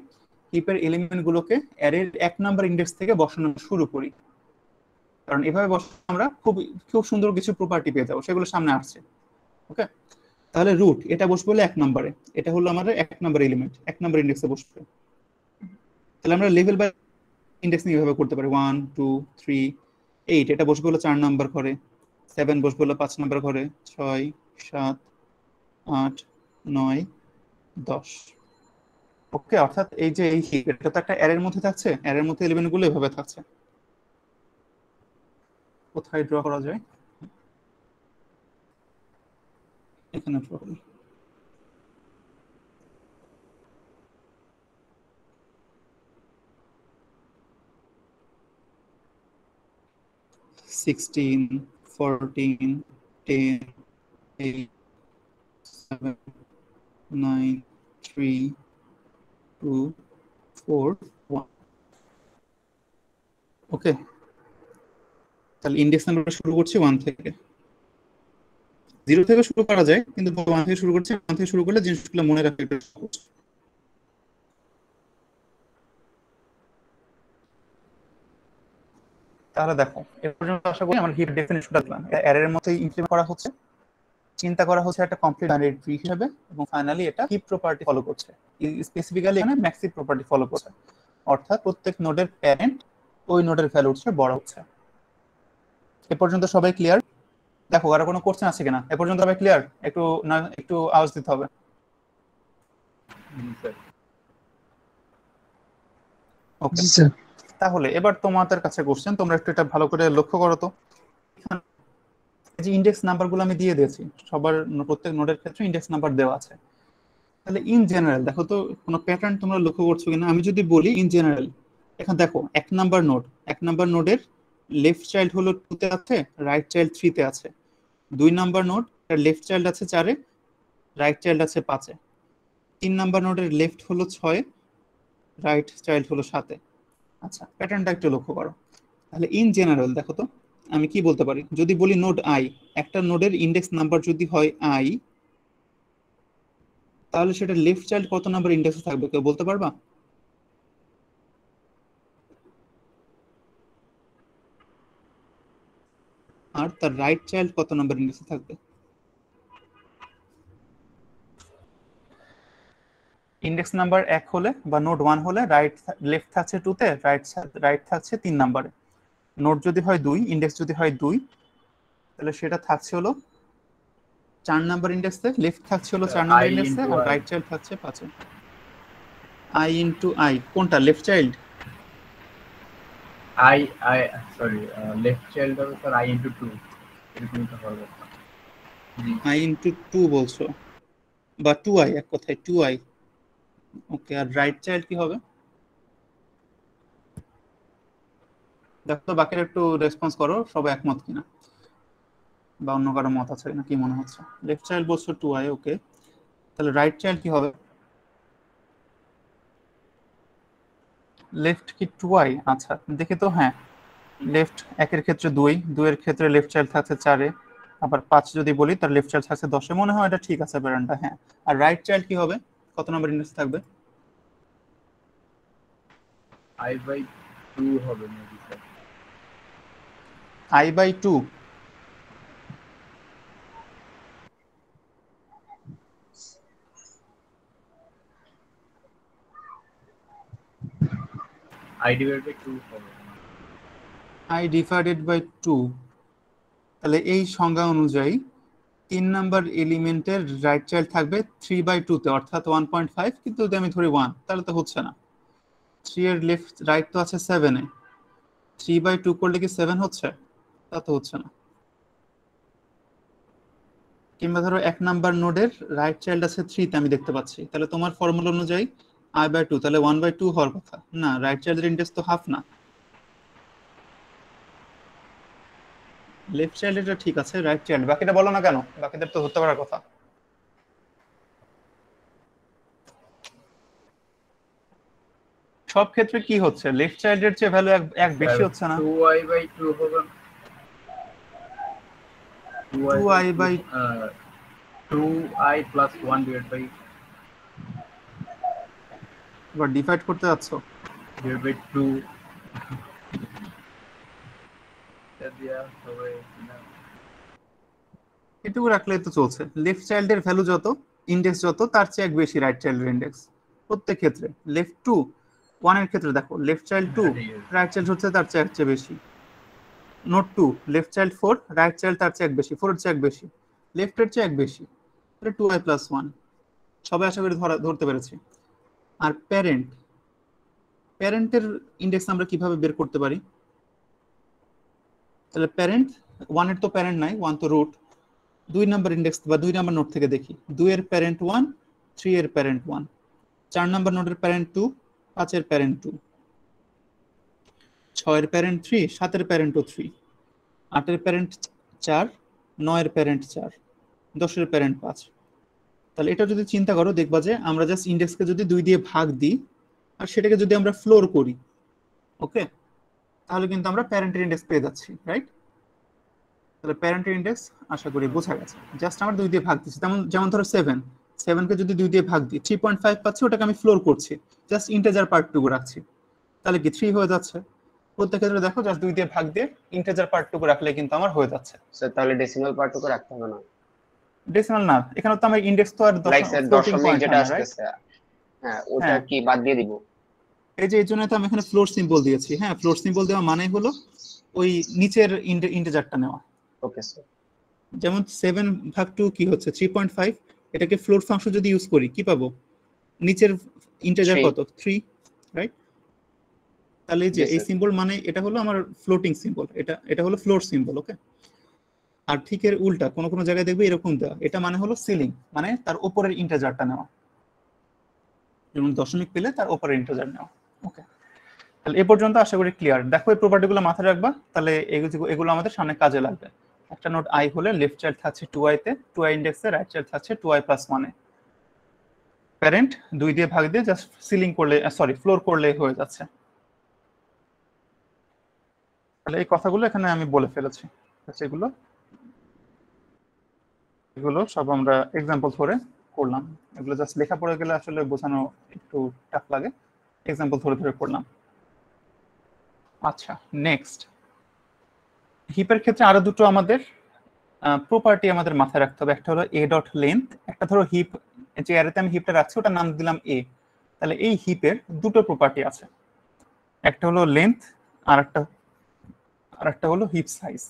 হিপের এলিমেন্টগুলোকে অ্যারের 1 নাম্বার ইন্ডেক্স থেকে বসানো শুরু করি, কারণ এভাবে বসালে আমরা খুব সুন্দর কিছু প্রপার্টি পেয়ে যাবো, সেগুলো সামনে আসছে, ওকে। তাহলে রুট এটা বসবে হলো 1 নম্বরে, এটা হলো আমাদের 1 নাম্বার এলিমেন্ট, 1 নাম্বার ইন্ডেক্সে বসবে। তাহলে আমরা লেভেল বাই ইন্ডেক্স নিয়ে এভাবে করতে পারি, 1 2 3 8 এটা বসবে হলো 4 নাম্বার ঘরে, 7 বসবে হলো 5 নাম্বার ঘরে, 6 7 8 9 10, ওকে। অর্থাৎ এই যে এই হিপ এটা তো একটা অ্যারের মধ্যে থাকছে, অ্যারের মধ্যে এলিমেন্টগুলো এভাবে থাকছে। কোথায় ড্র করা যায়, এখানে ড্র করি। Sixteen, 14, 10, 8, 7, 9, 3, 2, 4, 1, ওকে। তাহলে ইন্ডেক্স নাম্বার শুরু করছি 1 থেকে, 0 থেকে শুরু করা যায়, কিন্তু 1 থেকে শুরু করছি, 1 থেকে শুরু করলে জিনিসগুলো মনে রাখা একটু সহজ। তাহলে দেখো এর পর্যন্ত আশা করি আমার হিপ ডেফিনিশনটা দিলাম, অ্যারের মধ্যেই ইমপ্লিমেন্ট করা হচ্ছে, চিন্তা করা হচ্ছে একটা কমপ্লিট বাইনারি ট্রি হিসেবে, এবং ফাইনালি এটা হিপ প্রপার্টি ফলো করছে, স্পেসিফিক্যালি এখানে ম্যাক্সিভ প্রপার্টি ফলো করছে, অর্থাৎ প্রত্যেক নোডের প্যারেন্ট ওই নোডের ভ্যালুর চেয়ে বড় হচ্ছে। এ পর্যন্ত সবাই ক্লিয়ার? দেখো আর কোনো কোশ্চেন আছে কিনা, এ পর্যন্ত সবাই ক্লিয়ার? একটু না একটু আওয়াজ দিতে হবে। ওকে, তাহলে এবার তোমাদের কাছে কোশ্চেন, তোমরা একটু এটা ভালো করে লক্ষ্য করো তো। যে ইন্ডেক্স নাম্বারগুলো আমি দিয়ে দিয়েছি, সবার প্রত্যেক নোডের ক্ষেত্রে ইন্ডেক্স নাম্বার দেওয়া আছে। তাহলে ইন জেনারেল দেখো তো কোনো প্যাটার্ন তোমরা লক্ষ্য করছো কিনা। আমি যদি বলি ইন জেনারেল, এখন দেখো 1 নাম্বার নোড, 1 নাম্বার নোডের লেফট চাইল্ড হলো 2 তে আছে, রাইট চাইল্ড 3 তে আছে। 2 নাম্বার নোড, তার লেফট চাইল্ড আছে 4 এ, রাইট চাইল্ড আছে 5 এ। 3 নাম্বার নোডের লেফট হলো 6 এ, রাইট চাইল্ড হলো 7 এ। আচ্ছা, প্যাটার্নটা একটু লক্ষ্য করো। তাহলে ইন জেনারেল দেখো তো আমি কি বলতে পারি, যদি বলি নোড আই, একটা নোডের ইন্ডেক্স নাম্বার যদি হয় আই, তাহলে সেটা লেফট চাইল্ড কত নাম্বার ইন্ডেক্সে থাকবে, কেউ বলতে পারবা? আর তার রাইট চাইল্ড কত নাম্বার ইন্ডেক্সে থাকবে? ইন্ডেক্স নাম্বার 1 হলে বা নোড 1 হলে রাইট লেফট থাকছে 2 তে, রাইট থাকছে 3 নাম্বারে। নোড যদি হয় 2, ইন্ডেক্স যদি হয় 2, তাহলে সেটা থাকছে হলো 4 নাম্বার ইন্ডেক্সে, লেফট থাকছে হলো 4 নাম্বার ইন্ডেক্সে, আর রাইট চাইল্ড থাকছে 5 এ। আই ইনটু আই কোনটা, left child? I I sorry, left child হবে স্যার i into 2, এরকমই তো হবে। আই ইনটু 2 বলছো? বা 2i, এক কথায় 2i। ওকে, আর রাইট চাইল্ড কি হবে? দেখো তো বাকিরা একটু রেসপন্স করো, সবাই একমত কিনা, বা অন্য কারো মত আছে না, কি মনে হচ্ছে? লেফট চাইল্ড বলছো 2i, ওকে, তাহলে রাইট চাইল্ড কি হবে? লেফট কি 2i? আচ্ছা দেখি তো, হ্যাঁ লেফট একের ক্ষেত্রে 2, 2 এর ক্ষেত্রে লেফট চাইল্ড থাকছে 4-এ, আবার 5 যদি বলি তার লেফট চাইল্ড থাকছে 10-এ। মনে হয় এটা ঠিক আছে প্যাটার্নটা, হ্যাঁ। আর রাইট চাইল্ড কি হবে, কত নাম্বার ইন্ডেক্স থাকবে? i/2 হবে মেবি স্যার। i/2? i/2 হবে। i/2, তাহলে এই সংজ্ঞা অনুযায়ী 3 নাম্বার এলিমেন্টের রাইট চাইল্ড থাকবে 3/2-তে, অর্থাৎ 1.5, কিন্তু যদি আমি ধরি 1 তাহলে তো হচ্ছে না। 3 এর লেফট রাইট তো আছে 7-এ, 3/2 করলে কি 7 হচ্ছে? তা তো হচ্ছে না। কিংবা ধরো 1 নাম্বার নোডের রাইট চাইল্ড আছে 3-তে, আমি দেখতে পাচ্ছি, তাহলে তোমার ফর্মুলা অনুযায়ী i/2, তাহলে 1/2 হওয়ার কথা না, রাইট চাইল্ডের ইন্ডেক্স তো হাফ না। লেফট চাইল্ড এটা ঠিক আছে, রাইট চাইল্ড বাকিটা বলো না কেন, বাকিদের তো ধরতে পারার কথা। সব ক্ষেত্রে কি হচ্ছে, লেফট চাইল্ডের চেয়ে ভ্যালু এক বেশি হচ্ছে না? 2i/2 হবে। 2i/, 2i plus 1 divided by এবার ডিভাইড করতে যাচ্ছ? 2 এটা দিয়া হবে না। এটুকু রাখলে তো চলছে। লেফট চাইল্ডের ভ্যালু যত, ইন্ডেক্স যত, তার চেয়ে এক বেশি রাইট চাইল্ডের ইন্ডেক্স প্রত্যেক ক্ষেত্রে। লেফট 2, 1 এর ক্ষেত্রে দেখো লেফট চাইল্ড 2, রাইট চাইল্ড হচ্ছে তার চেয়ে এক চেয়ে বেশি। Note 2, left child 4, right child তার চেয়ে এক বেশি, 4 এর চেয়ে এক বেশি, লেফটের চেয়ে এক বেশি, তাহলে 2i plus 1। সবাই আশা করি ধরতে পেরেছি। আর প্যারেন্টের ইন্ডেক্স আমরা কিভাবে বের করতে পারি? তাহলে প্যারেন্ট 1 এর তো প্যারেন্ট নাই, 1 তো রুট। 2 নাম্বার ইন্ডেক্স বা 2 নাম্বার নোড থেকে দেখি, 2 এর প্যারেন্ট 1, 3 এর প্যারেন্ট 1, 4 নাম্বার নোডের প্যারেন্ট 2, 5 এর প্যারেন্ট 2, 6 এর প্যারেন্ট 3, 7 এর প্যারেন্টও 3, 8 এর প্যারেন্ট 4, 9 এর প্যারেন্ট 4, 10 এর প্যারেন্ট 5। তাহলে এটা যদি চিন্তা করো দেখবা যে আমরা জাস্ট ইন্ডেক্সকে যদি 2 দিয়ে ভাগ দিই আর সেটাকে যদি আমরা ফ্লোর করি, ওকে, তাহলে কিন্তু আমরা প্যারেন্টের ইন্ডেক্স পেয়ে যাচ্ছি, রাইট? তাহলে প্যারেন্টের ইন্ডেক্স আশা করি বোঝা গেছে। জাস্ট আমরা 2 দিয়ে ভাগ দিচ্ছি, যেমন ধরো 7কে যদি 2 দিয়ে ভাগ দিই 3.5 পাচ্ছি, ওটাকে আমি ফ্লোর করছি, জাস্ট ইন্টিজার পার্টটুকু রাখছি, তাহলে কি 3 হয়ে যাচ্ছে। প্রত্যেক ক্ষেত্রে দেখো জাস্ট 2 দিয়ে ভাগ দিয়ে ইন্টিজার পার্টটুকু রাখলে কিন্তু আমার হয়ে যাচ্ছে। স্যার তাহলে ডেসিমাল পার্টটুকু রাখতে হবে না? ডেসিমাল না, এখানে তো আমার ইন্ডেক্স তো আর লাইক স্যার ফ্লোটিং দশমিক পয়েন্ট যেটা না, রাইট? আসতেছে, হ্যাঁ ওটা হ্যাঁ, কি বাদ দিয়ে দিব? এই যে এই জন্য তো আমি এখানে ফ্লোর সিম্বল দিয়েছি। হ্যাঁ, ফ্লোর সিম্বল দেওয়া মানে হলো ওই নিচের ইন্টিজারটা নেওয়া। Okay sir. যেমন 7/2 কি হচ্ছে 3.5, এটাকে ফ্লোর ফাংশন যদি ইউজ করি কি পাবো, নিচের ইন্টিজার 3 কত, 3, রাইট? তাহলে এই যে Yes, এই sir. সিম্বল মানে এটা হলো আমার ফ্লোটিং সিম্বল, এটা হলো ফ্লোর সিম্বল, ওকে। আর ঠিক এর উল্টা কোনো কোনো জায়গায় দেখবে এরকম দেওয়া, এটা মানে হলো সিলিং, মানে তার উপরের ইন্টিজারটা নেওয়া, যেমন দশমিক পেলে তার উপরের ইন্টিজার নেওয়া, ওকে। তাহলে এ পর্যন্ত আশা করি ক্লিয়ার। দেখো এই প্রপার্টিগুলো মাথায় রাখবা, তাহলে এগুলো আমাদের সামনে কাজে লাগবে। একটা নোট i হলে লেফট চাইল্ড থাকছে 2i তে, 2i ইন্ডেক্সে, রাইট চাইল্ড থাকছে 2i plus 1 এ। প্যারেন্ট 2 দিয়ে ভাগ দিয়ে জাস্ট সিলিং করলে, সরি ফ্লোর করলে হয়ে যাচ্ছে। তাহলে এই কথাগুলো এখানে আমি বলে ফেলেছি। আচ্ছা, এগুলো সব আমরা এক্সাম্পল ধরে করলাম। এগুলো জাস্ট লেখা পড়ে গেলে আসলে বোঝানো একটু টাফ লাগে, এক্সাম্পল ধরে ধরে করলাম। আচ্ছা, নেক্সট, হিপের ক্ষেত্রে আরো দুটো আমাদের প্রপার্টি আমাদের মাথায় রাখতে হবে। একটা হলো a ডট লেন্থ, একটা ধরো হিপ, যে অ্যারেতে আমি হিপটা রাখছি ওটার নাম দিলাম a। তাহলে এই হিপের দুটো প্রপার্টি আছে, একটা হলো লেন্থ আর একটা হলো হিপ সাইজ।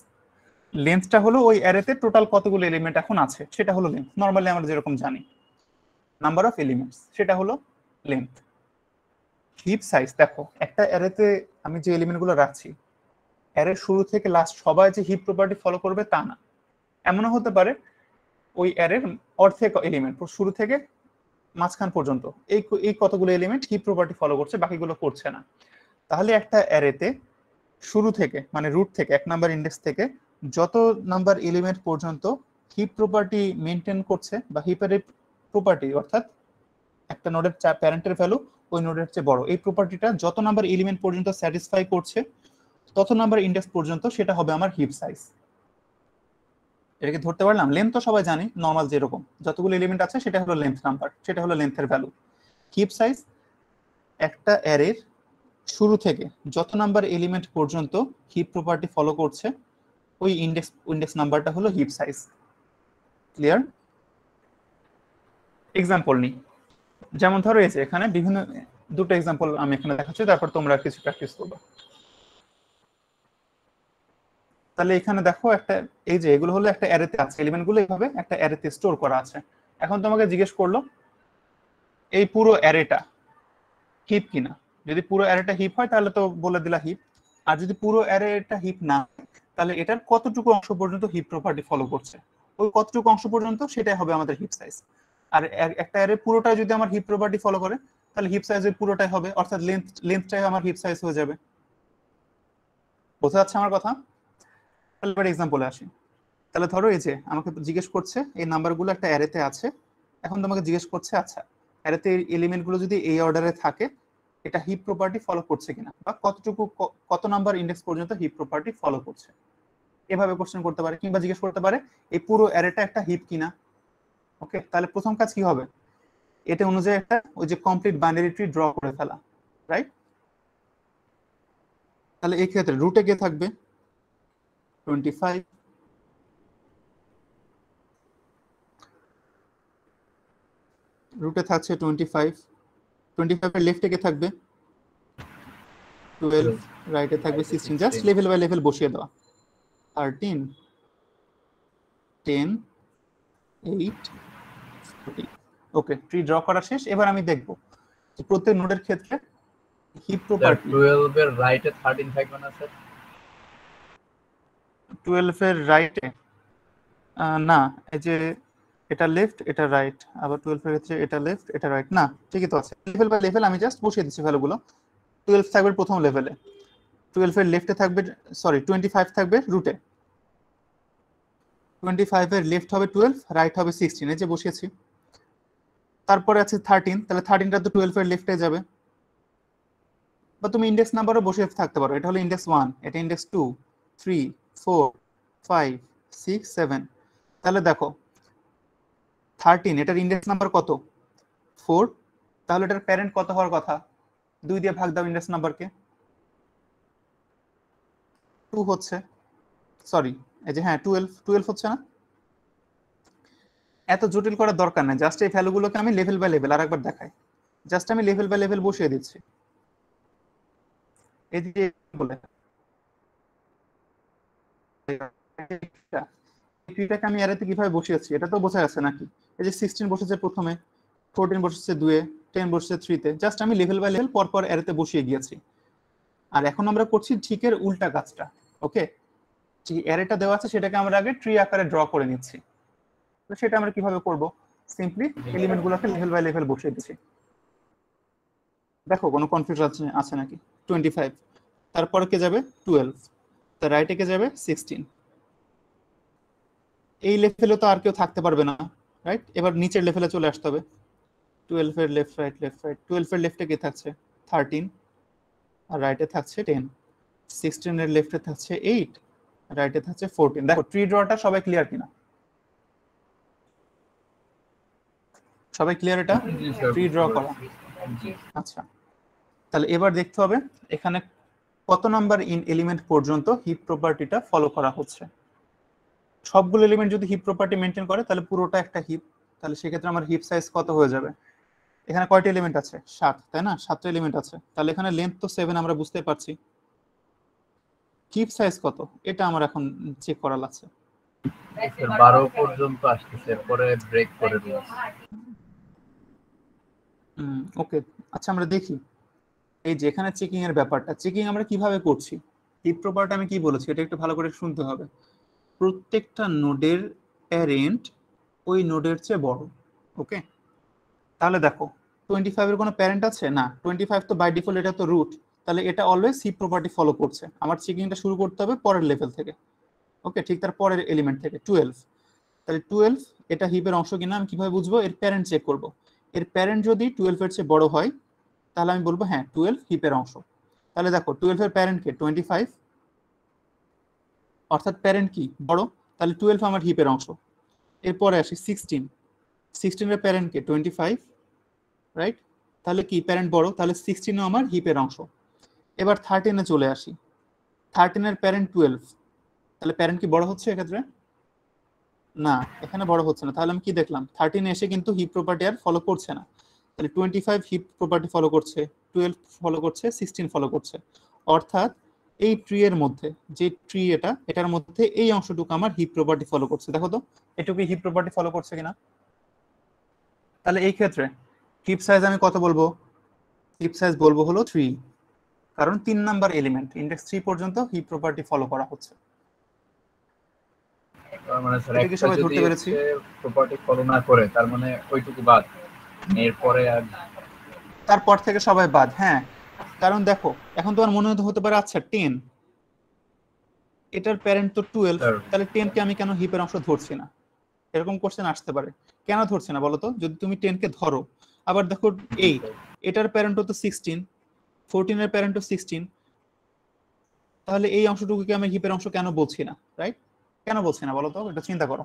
লেন্থটা হলো ওই অ্যারেতে টোটাল কতগুলো এলিমেন্ট এখন আছে সেটা হলো লেন্থ, নরমালি আমরা যেরকম জানি নাম্বার অফ এলিমেন্টস, সেটা হলো লেন্থ। হিপ সাইজ দেখো, একটা অ্যারেতে আমি যে এলিমেন্টগুলো রাখছি অ্যারের শুরু থেকে লাস্ট সবাই যে হিপ প্রপার্টি ফলো করবে তা না। এমনও হতে পারে ওই অ্যারের অর্ধেক এলিমেন্ট শুরু থেকে মাঝখান পর্যন্ত এই কতগুলো এলিমেন্ট হিপ প্রপার্টি ফলো করছে, বাকিগুলো করছে না। তাহলে একটা অ্যারেতে শুরু থেকে মানে রুট থেকে 1 নাম্বার ইন্ডেক্স থেকে যত নাম্বার এলিমেন্ট পর্যন্ত হিপ প্রপার্টি মেনটেন করছে বা হিপের প্রপার্টি অর্থাৎ একটা নোডের প্যারেন্টের ভ্যালু ওই নোডের চেয়ে বড়, এই প্রপার্টিটা যত নাম্বার এলিমেন্ট পর্যন্ত স্যাটিসফাই করছে তত নাম্বার ইন্ডেক্স পর্যন্ত সেটা হবে আমার হিপ সাইজ। এটাকে ধরতে পারলাম। লেন্থ তো সবাই জানি, নর্মাল যেরকম যতগুলো এলিমেন্ট আছে সেটা হলো লেন্থ নাম্বার, সেটা হলো লেন্থের ভ্যালু। হিপ সাইজ একটা অ্যারের শুরু থেকে যত নাম্বার এলিমেন্ট পর্যন্ত হিপ প্রপার্টি ফলো করছে ওই ইন্ডেক্স নাম্বারটা হলো হিপ সাইজ। ক্লিয়ার? এক্সাম্পল নিই, যেমন ধরো এই যে এখানে বিভিন্ন দুটো এক্সাম্পল আমি এখানে দেখাচ্ছি, তারপর তোমরা কিছু প্র্যাকটিস করবে। তাহলে এখানে দেখো একটা, এই যে এগুলো হলো একটা অ্যারেতে আছে, এলিমেন্টগুলো এইভাবে একটা অ্যারেতে স্টোর করা আছে। এখন তোমাকে জিজ্ঞেস করলো এই পুরো অ্যারেটা হিপ কিনা। যদি পুরো অ্যারেটা হিপ হয় তাহলে তো বলে দিলা হিপ, আর যদি পুরো অ্যারেটা হিপ না তাহলে এটার কতটুকু অংশ পর্যন্ত হিপ প্রপার্টি ফলো করছে, ওই কতটুকু অংশ পর্যন্ত সেটাই হবে আমাদের হিপ সাইজ। আর একটা অ্যারে পুরোটা যদি আমার হিপ প্রপার্টি ফলো করে তাহলে হিপ সাইজের পুরোটাই হবে, অর্থাৎ লেন্থটাই আমার হিপ সাইজ হয়ে যাবে। বোঝা যাচ্ছে আমার কথা? তাহলে এবার এক্সাম্পলে আসি। তাহলে ধরো এই যে আমাকে জিজ্ঞেস করছে এই নাম্বারগুলো একটা অ্যারেতে আছে, এখন তোমাকে জিজ্ঞেস করছে আচ্ছা অ্যারেতে এলিমেন্টগুলো যদি এই অর্ডারে থাকে এটা হিপ প্রপার্টি ফলো করছে কিনা, বা কতটুকু কত নাম্বার ইন্ডেক্স পর্যন্ত হিপ প্রপার্টি ফলো করছে, এভাবে কোশ্চেন করতে পারে। কিংবা জিজ্ঞেস করতে পারে এই পুরো অ্যারেটা একটা হিপ কিনা। ওকে, তাহলে প্রথম কাজ কি হবে, এটা অনুযায়ী একটা ওই যে কমপ্লিট বাইনারি ট্রি ড্র করে ফেলা, রাইট? তাহলে এই ক্ষেত্রে রুটে কে থাকবে 25, রুটে থাকছে 25, 25 এর লেফটে কে থাকবে 12, রাইটে থাকবে 16, জাস্ট লেভেল বাই লেভেল বসিয়ে দেওয়া। 13, 10, 8, 40। ওকে, ট্রি ড্র করা শেষ। এবার আমি দেখব যে প্রত্যেক নোডের ক্ষেত্রে হিপ প্রপার্টি 12 এর রাইটে 13 থাকবে না স্যার? 12 এর রাইটে না, এই যে এটা লেফট এটা রাইট, আবার 12 এর ক্ষেত্রে এটা লেফট এটা রাইট, না ঠিকই তো আছে। লেভেল বাই লেভেল আমি জাস্ট বসিয়ে দিচ্ছি ভ্যালুগুলো। 12 থাকবে প্রথম লেভেলে, 12 এর লেফটে থাকবে, সরি 25 থাকবে রুটে, 25 এর লেফট হবে 12, রাইট হবে 16, এই যে বসিয়েছি। তারপরে আছে 13, তাহলে 13টা তো 12 এর লেফটে যাবে, বা তুমি ইন্ডেক্স নাম্বারও বসিয়ে থাকতে পারো। এটা হলো ইন্ডেক্স 1, এটা ইন্ডেক্স 2, 3, 4, 5, 6, 7। তাহলে দেখো 13 এটার ইন্ডেক্স নাম্বার কত 4, তাহলে এটার প্যারেন্ট কত হওয়ার কথা, 2 দিয়ে ভাগ দাও ইন্ডেক্স নাম্বারকে, 2 হচ্ছে, সরি এই যে হ্যাঁ 12 হচ্ছে না। এত জটিল করার দরকার নেই, জাস্ট এই ভ্যালুগুলোকে আমি লেভেল বাই লেভেল আরেকবার দেখাই। জাস্ট আমি লেভেল বাই লেভেল বসিয়ে দিচ্ছি। এদিকে বলে ট্রিটাকে আমি অ্যারেতে কিভাবে বসিয়েছি এটা তো বোঝা যাচ্ছে নাকি? এই যে 16 বসেছে প্রথমে, 14 বসেছে 2 এ, 10 বসেছে 3 তে, জাস্ট আমি লেভেল বাই লেভেল পর পর অ্যারেতে বসিয়ে গিয়েছি। আর এখন আমরা করছি ঠিকের উল্টা কাজটা। ওকে, যে অ্যারেটা দেওয়া আছে সেটাকে আমরা আগে ট্রি আকারে ড্র করে নিচ্ছি। তো সেটা আমরা কিভাবে করব, সিম্পলি এলিমেন্টগুলোকে লেভেল বাই লেভেল বসিয়ে দিচ্ছি। দেখো কোনো কনফিউশন আছে নাকি? 25, তারপরে কে যাবে 12, তার রাইটে কে যাবে 16। এই লেভেলে তো আর কেউ থাকতে পারবে না, রাইট? এবার নিচের লেভেলে চলে আসতে হবে। 12 এর লেফট রাইট লেফট রাইট, 12 এর লেফটে কে থাকছে 13, আর রাইটে থাকছে 10, 16 এর লেফটে থাকছে 8, রাইটে থাকছে 14। দেখো ট্রি ড্রটা সবাই ক্লিয়ার কিনা? সবাই ক্লিয়ার এটা ট্রি ড্র করা? আচ্ছা, তাহলে এবার দেখতে হবে এখানে কত নাম্বার এলিমেন্ট পর্যন্ত হিপ প্রপার্টিটা ফলো করা হচ্ছে। সবগুলো এলিমেন্ট যদি হিপ প্রপার্টি মেনটেন করে তাহলে পুরোটা একটা হিপ, তাহলে সেক্ষেত্রে আমার হিপ সাইজ কত হয়ে যাবে? এখানে কয়টা এলিমেন্ট আছে 7, তাই না? 7টা এলিমেন্ট আছে, তাহলে এখানে লেন্থ তো 7 আমরা বুঝতে পারছি। হিপ সাইজ কত এটা আমার এখন চেক করা লাগছে। 12 পর্যন্ত আসছে, পরে ব্রেক করে দিয়েছে। ওকে, আচ্ছা আমরা দেখি এই যে এখানে চেকিং এর ব্যাপারটা, চেকিং আমরা কিভাবে করছি। হিপ প্রপার্টি আমি কি বলেছি এটা একটু ভালো করে শুনতে হবে। প্রত্যেকটা নোডের প্যারেন্ট ওই নোডের চেয়ে বড়। ওকে, তাহলে দেখো 25 এর কোনো প্যারেন্ট আছে না, 25 তো বাই ডিফল্ট এটা তো রুট, তাহলে এটা অলওয়েজ হিপ প্রপার্টি ফলো করছে। আমার চেকিংটা শুরু করতে হবে পরের লেভেল থেকে। ওকে, ঠিক তার পরের এলিমেন্ট থেকে 12। তাহলে 12 এটা হিপের অংশ কিনা আমি কিভাবে বুঝবো? এর প্যারেন্ট চেক করব। এর প্যারেন্ট যদি 12 এর চেয়ে বড় হয় তাহলে আমি বলবো হ্যাঁ 12 হিপের অংশ। তাহলে দেখো 12 এর প্যারেন্ট কে 25, অর্থাৎ প্যারেন্ট কি বড়, তাহলে 12 আমার হিপের অংশ। এরপরে আসি 16, 16 এর প্যারেন্ট কে 25, রাইট? তাহলে কি প্যারেন্ট বড়, তাহলে 16 ও আমার হিপের অংশ। এবার 13 এ চলে আসি, 13 এর প্যারেন্ট 12, তাহলে প্যারেন্ট কি বড় হচ্ছে এক্ষেত্রে? না, এখানে বড় হচ্ছে না। তাহলে আমি কি দেখলাম? 13 এসে কিন্তু হিপ প্রপার্টি আর ফলো করছে না। তাহলে 25 হিপ প্রপার্টি ফলো করছে, 12 ফলো করছে, 16 ফলো করছে। অর্থাৎ এই ট্রি এর মধ্যে, যে ট্রি এটার মধ্যে এই অংশটুকু আমার হিপ প্রপার্টি ফলো করছে। দেখো তো এটুকু হিপ প্রপার্টি ফলো করছে কিনা। তাহলে এই ক্ষেত্রে হিপ সাইজ আমি কত বলবো? হিপ সাইজ বলবো হলো 3, কারণ 3 নাম্বার এলিমেন্ট ইনডেক্স 3 পর্যন্ত হিপ প্রপার্টি ফলো করা হচ্ছে। তার মানে স্যার এটা কি একটা সবাই যদি ধরতে পেরেছি? প্রপার্টি ফলো না করে তার মানে ওইটুকু বাদ, এরপরে আর তারপর থেকে সবাই বাদ। হ্যাঁ, কারণ দেখো এখন তোমার মনে হতে পারে আচ্ছা 10, এটার প্যারেন্ট তো 12, স্যার তাহলে 10 কে আমি কেন হিপের অংশ ধরছি না? এরকম কোশ্চেন আসতে পারে। কেন ধরছে না বলো তো? যদি তুমি 10 কে ধরো, আবার দেখো 8, এটার প্যারেন্টও তো 16, 14 এর প্যারেন্টও 16, তাহলে এই অংশটুকুকে আমি হিপের অংশ কেন বলছি না? রাইট? কেন বলছি না বলো তো? এটা চিন্তা করো।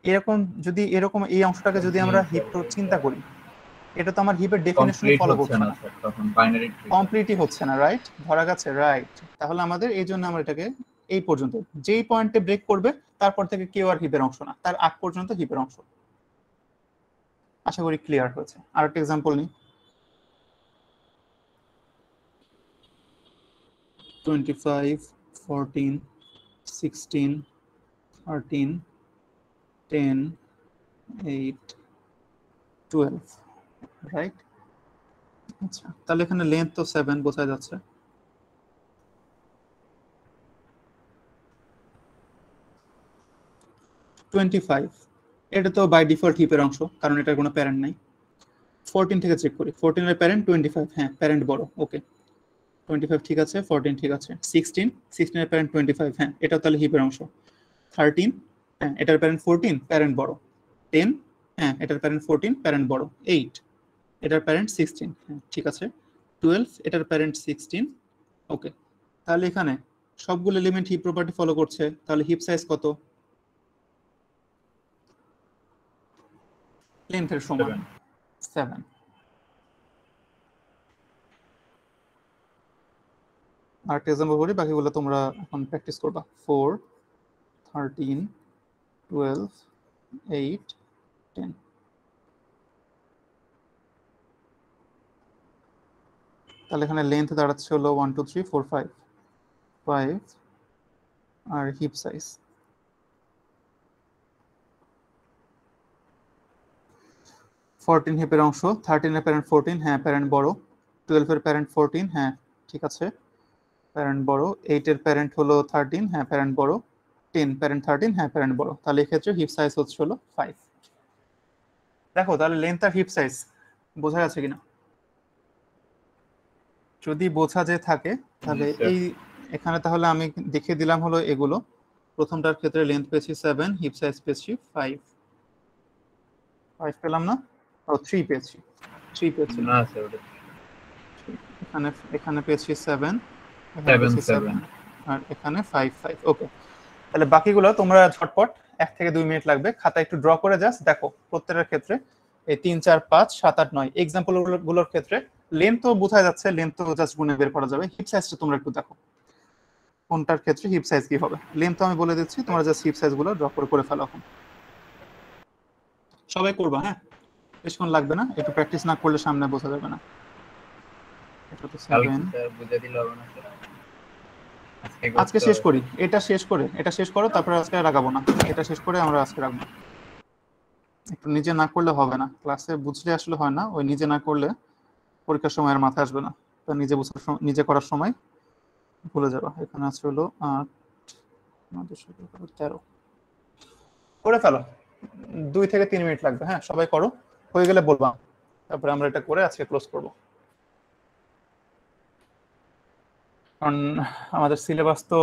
এরকম যদি এরকম এই অংশটাকে যদি আমরা হিপ চিন্তা করি, এটা তো আমার হিপের ডেফিনেশনই কমপ্লিট ফলো হচ্ছে করছে না না, স্যার, তখন বাইনারি ট্রি। কমপ্লিটই হচ্ছে না। রাইট, ধরা গেছে। রাইট, তাহলে আমাদের এই জন্য আমরা এটাকে এই পর্যন্ত, যেই পয়েন্টে ব্রেক করবে তারপর থেকে কেউ আর হিপের অংশ না, তার আগ পর্যন্ত হিপের অংশ। আশা করি ক্লিয়ার হয়েছে। আর একটা এক্সাম্পল নিই। 25, 14, 16, 13, 10, 8, 12, রাইট? আচ্ছা, তাহলে এখানে লেন্থ তো 7 বোঝা যাচ্ছে। টোয়েন্টি ফাইভ এটা তো বাই ডিফল্ট হিপের অংশ, কারণ এটার কোনো প্যারেন্ট নাই। 14 থেকে চেক করি, 14 এর প্যারেন্ট 25, হ্যাঁ প্যারেন্ট বড়। ওকে, 25 ঠিক আছে, 14 ঠিক আছে, 16 এর প্যারেন্ট 25, হ্যাঁ এটা তাহলে হিপের অংশ। 13, হ্যাঁ এটার প্যারেন্ট 14, প্যারেন্ট বড়। 10, হ্যাঁ এটার প্যারেন্ট 14, প্যারেন্ট বড়। 8, এটার প্যারেন্ট 16, হ্যাঁ ঠিক আছে। 12, এটার প্যারেন্ট 16। ওকে, তাহলে এখানে সবগুলো এলিমেন্ট হিপ প্রপার্টি ফলো করছে, তাহলে হিপ সাইজ কত? লেন্থের সমান 7। আর এক্সাম্পল করি, বাকিগুলো তোমরা এখন প্র্যাকটিস করবা। 4, 13, 12, 8, 10। তাহলে এখানে লেন্থ দাঁড়াচ্ছে হলো 1 2 3 4 5, 5 আর হিপ সাইজ 14 হিপের অংশ। 13 এর প্যারেন্ট 14, হ্যাঁ প্যারেন্ট বড়। 12 এর প্যারেন্ট 14, হ্যাঁ ঠিক আছে প্যারেন্ট বড়। 8 এর প্যারেন্ট হলো 13, হ্যাঁ প্যারেন্ট বড়। 10 প্যারেন্ট 13, হ্যাঁ প্যারেন্ট বড়। তাহলে এই ক্ষেত্রে হিপ সাইজ হচ্ছে হলো 5। দেখো তাহলে লেন্থ আর হিপ সাইজ বোঝা যাচ্ছে কিনা? যদি বোঝা যে থাকে তাহলে এই এখানে তাহলে আমি দেখিয়ে দিলাম হলো এগুলো। প্রথমটার ক্ষেত্রে লেন্থ পেয়েছি 7, হিপ সাইজ পেয়েছি 5। 5 পেলাম না, ও 3 পেয়েছি, 3 পেয়েছি না স্যার ওটা এখানে। এখানে পেয়েছি 7, এখানে পেয়েছি 7, আর এখানে 5 5। ওকে, তাহলে বাকিগুলো তোমরা ঝটপট 1 থেকে 2 মিনিট লাগবে, খাতা একটু ড্র করে জাস্ট দেখো প্রত্যেকের ক্ষেত্রে এই 3 4 5 7 8 9 এক্সাম্পল গুলোর ক্ষেত্রে লেন্থ তো বোঝা যাচ্ছে, লেন্থ তো জাস্ট গুণে বের করা যাবে। হিপ সাইজটা তোমরা একটু দেখো কোনটার ক্ষেত্রে হিপ সাইজ কি হবে। লেন্থ তো আমি বলে দিচ্ছি, তোমরা জাস্ট হিপ সাইজ গুলো ড্র করে ফেলো। এখন সবাই করবা, হ্যাঁ বেশিক্ষণ লাগবে না, একটু প্র্যাকটিস না করলে সামনে বোঝা যাবে না। এটা তো 7। বুঝে দিলে হবে না স্যার, আজকে শেষ করি, এটা শেষ করো, তারপরে আজকে রাখাবো না। এটা শেষ করে আমরা আজকে রাখবো। একটু নিজে না করলে হবে না, ক্লাসে বুঝলে আসলে হয় না, ওই নিজে না করলে পরীক্ষার সময় আর মাথায় আসবে না। তা নিজে করার সময় ভুলে যাবা। এখানে আছে হলো 8, 9, 10, 11, 13 করে ফেলো। 2 থেকে 3 মিনিট লাগবে। হ্যাঁ, সবাই করো, হয়ে গেলে বলবা, তারপরে আমরা এটা করে আজকে ক্লোজ করব। কারণ আমাদের সিলেবাস তো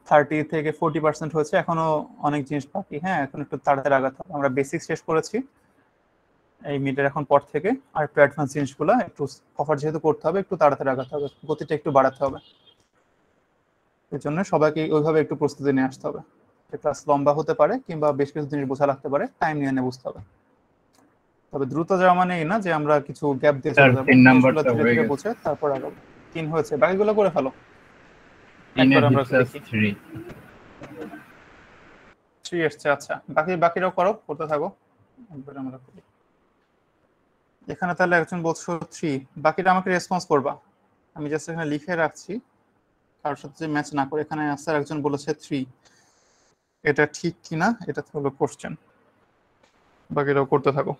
30 থেকে 40% হয়েছে, এখনো অনেক জিনিস বাকি। হ্যাঁ, এখন একটু তাড়াতাড়ি আগাতে হবে। আমরা বেসিক শেষ করেছি এই মিডের এখন পর থেকে, আর একটু অ্যাডভান্স জিনিসগুলো একটু কভার যেহেতু করতে হবে, একটু তাড়াতাড়ি আগাতে হবে, গতিটা একটু বাড়াতে হবে। এর জন্য সবাইকে ওইভাবে একটু প্রস্তুতি নিয়ে আসতে হবে। ক্লাস লম্বা হতে পারে কিংবা বেশ কিছু জিনিস বোঝা লাগতে পারে, টাইম নিয়ে বুঝতে হবে। তবে দ্রুত যাওয়া মানে এই না যে আমরা কিছু গ্যাপ দিয়ে চলে যাবো, 3 জিনিসগুলো নাম্বারটা ধীরে হয়ে ধীরে গেছে। বুঝে তারপর আগাবো। 3 হয়েছে, বাকিগুলো করে ফেলো। 3 একবার এর আমরা হিপসাস দেখি 3। 3 এসছে। আচ্ছা, বাকিরাও করো, করতে থাকো। একবার আমরা করি। এখানে তাহলে একজন বলছো 3, বাকিটা আমাকে রেসপন্স করবা। আমি জাস্ট এখানে লিখে রাখছি, কারোর সাথে যে ম্যাচ না করে। এখানে আনসার একজন বলেছে 3, এটা ঠিক কিনা এটা হলো কোশ্চেন। বাকিরাও করতে থাকো।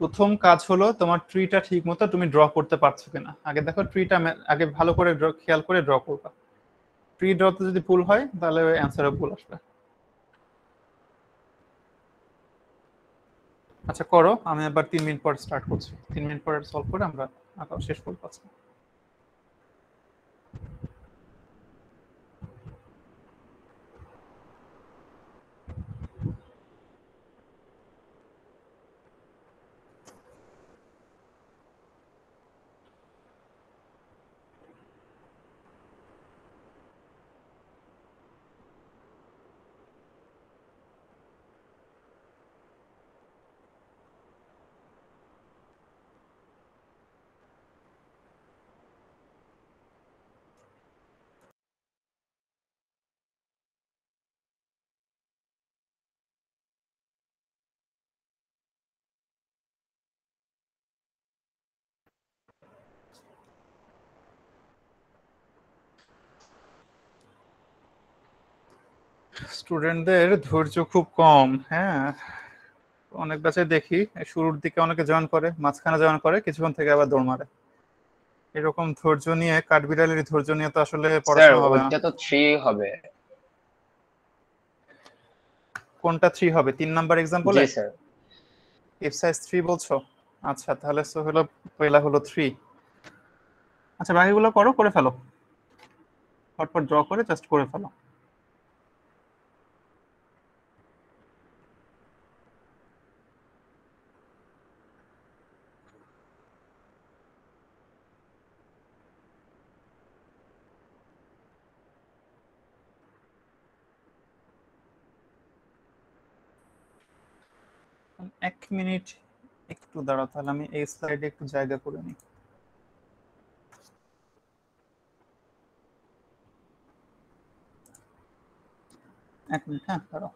প্রথম কাজ হলো তোমার ট্রিটা ঠিক মতো তুমি ড্র করতে পারছো কিনা। আগে দেখো ট্রিটা, আগে ভালো করে খেয়াল করে ড্র করবা। ট্রি ড্রতে যদি ভুল হয় তাহলে অ্যান্সারও ভুল আসবে। আচ্ছা করো, আমি আবার 3 মিনিট পর স্টার্ট করছি। 3 মিনিট পর সলভ করে আমরা আঁকাও শেষ করবো আজকে। স্টুডেন্টদের ধৈর্য খুব কম। হ্যাঁ, অনেক ব্যাচে দেখি শুরুর দিকে অনেকে জয়েন করে, মাঝখানে জয়েন করে, কিছুক্ষণ থেকে আবার দৌড় মারে। এরকম ধৈর্য নিয়ে, কাঠবিড়ালির ধৈর্য নিয়ে তো আসলে স্যার পড়াশোনা হবে না। ওইটা তো 3 হবে। কোনটা 3 হবে? 3 নাম্বার জি এক্সাম্পলে স্যার। এফ সাইজ 3 বলছো? আচ্ছা, তাহলে সো হলো পয়লা হলো 3। আচ্ছা, বাকিগুলো করো, করে ফেলো, ফটফট ড্র করে জাস্ট করে ফেলো। এক মিনিট একটু দাঁড়াও, তাহলে আমি এই স্লাইডে একটু জায়গা করে নিই। এক মিনিট, হ্যাঁ দাঁড়াও।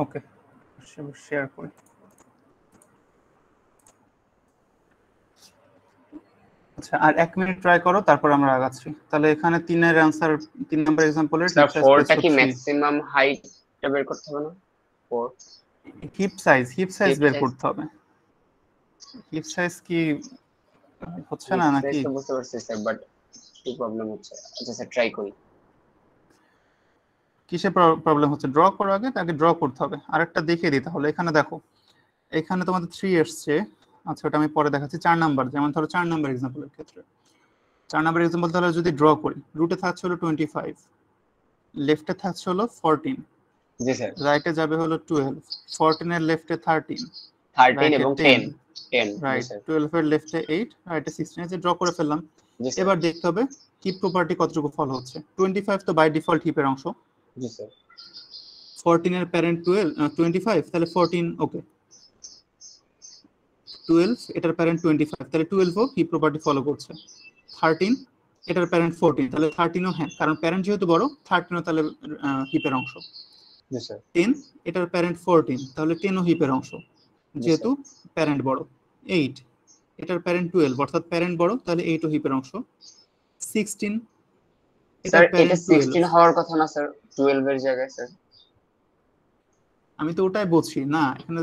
ওকে, শেয়ার করি। আচ্ছা, আর 1 মিনিট ট্রাই করো, তারপর আমরা আগাচ্ছি। তাহলে এখানে 3 এর অ্যান্সার, 3 নাম্বার এক্সাম্পলের স্যার হিপ সাইজ 4টা পেয়েছো কি 3। ম্যাক্সিমাম হাইটটা বের করতে হবে না? 4 হিপ সাইজ হিপ বের সাইজ। করতে হবে। হিপ সাইজ কি হচ্ছে হিপ না সাইজ নাকি? তো বুঝতে পারছি স্যার, বাট একটু প্রবলেম হচ্ছে। আচ্ছা স্যার ট্রাই করি। কিসে প্রবলেম হচ্ছে? ড্র করার আগে তাকে ড্র করতে হবে। আরেকটা দেখিয়ে দিতে হলো। এখানে দেখো, এখানে তোমাদের 3 এসছে। আচ্ছা ওটা আমি পরে দেখাচ্ছি। 4 নাম্বার, যেমন ধরো 4 নাম্বার এক্সাম্পলের ক্ষেত্রে 4 নাম্বার এক্সাম্পল তাহলে যদি ড্র করি, রুটে থাকছে হলো 25, লেফটে থাকছে হলো 14, জি স্যার। রাইটে যাবে হলো 12, 14 এর লেফটে 13, 13 রাইটে এবং 10, 10 জি রাইট স্যার। 12 এর লেফটে 8, রাইটে 16। এই যে ড্র করে ফেললাম। জি স্যার। এবার দেখতে হবে হিপ প্রপার্টি কতটুকু ফলো হচ্ছে। 25 তো বাই ডিফল্ট হিপের অংশ, জি স্যার। 14 এর প্যারেন্ট 12 25, তাহলে 14 ওকে, 12 এটার প্যারেন্ট 25, তাহলে 12 ও হিপ প্রপার্টি ফলো করছে। 13 এটার প্যারেন্ট 14, তাহলে 13 ও হ্যাঁ, কারণ প্যারেন্ট যেহেতু বড় 13 ও তাহলে হিপের অংশ। জি স্যার। 10 এটার প্যারেন্ট 14, তাহলে 10 ও হিপের অংশ যেহেতু প্যারেন্ট বড়। 8 এটার প্যারেন্ট 12, অর্থাৎ প্যারেন্ট বড়, তাহলে 8 ও হিপের অংশ। 16 স্যার এটার এটা প্যারেন্ট 16 12। হওয়ার কথা না স্যার, 12 এর জায়গায় স্যার। আমি তো ওটাই বলছি না, এখানে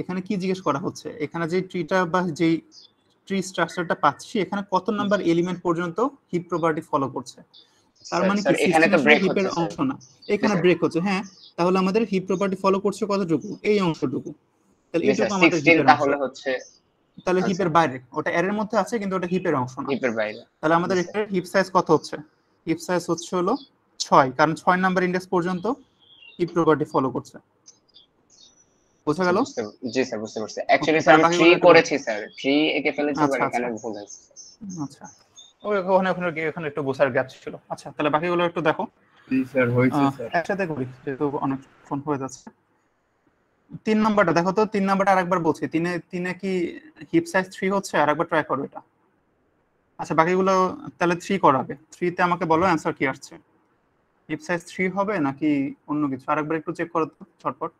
এখানে কি জিজ্ঞেস করা হচ্ছে, এখানে যে ট্রিটা বা যেই ট্রি স্ট্রাকচারটা পাচ্ছি, এখানে কত নাম্বার এলিমেন্ট পর্যন্ত হিপ প্রপার্টি ফলো করছে। তার স্যার মানে কি স্যার এখানে 16 তো আসলে ব্রেক হিপের হচ্ছে স্যার। অংশ না, এখানে ব্রেক হচ্ছে। হ্যাঁ, তাহলে আমাদের হিপ প্রপার্টি ফলো করছে কতটুকু? এই অংশটুকু, তাহলে জি স্যার এইটুকু আমাদের 16 হিপের অংশ। তাহলে হচ্ছে তাহলে আচ্ছা হিপের বাইরে, ওটা এর মধ্যে আছে কিন্তু ওটা হিপের অংশ না। হিপের বাইরে। তাহলে আমাদের জি এখানে হিপ সাইজ কত হচ্ছে? হিপ সাইজ হচ্ছে হলো 6, কারণ 6 নাম্বার ইন্ডেক্স পর্যন্ত হিপ প্রপার্টি ফলো করছে। বোঝা আচ্ছা গেল? বুঝতে, জি স্যার বুঝতে পারছি। অ্যাকচুয়ালি ওকে, স্যার তাহলে আমি বাকিগুলো 3 একটু দেখো। করেছি স্যার, 3 এঁকে ফেলেছি, বাট আচ্ছা এখানে আচ্ছা ভুল হয়েছে। আচ্ছা, ওখানে ওখানে এখানে একটু বোঝার গ্যাপ ছিল। আচ্ছা তাহলে বাকিগুলো একটু দেখো। জি স্যার হয়েছে স্যার। একসাথে করি যেহেতু অনেকক্ষণ হয়ে যাচ্ছে। 3 নাম্বারটা দেখো তো, 3 নাম্বারটা আরেকবার বলছি। তিনে তিনে কি হিপ সাইজ 3 হচ্ছে? আরেকবার ট্রাই করো এটা। আচ্ছা বাকিগুলো তাহলে 3 করো আগে। 3 তে আমাকে বলো অ্যান্সার কি আসছে। হিপ সাইজ 3 হবে নাকি অন্য কিছু? আরেকবার একটু চেক করো তো ঝটপট।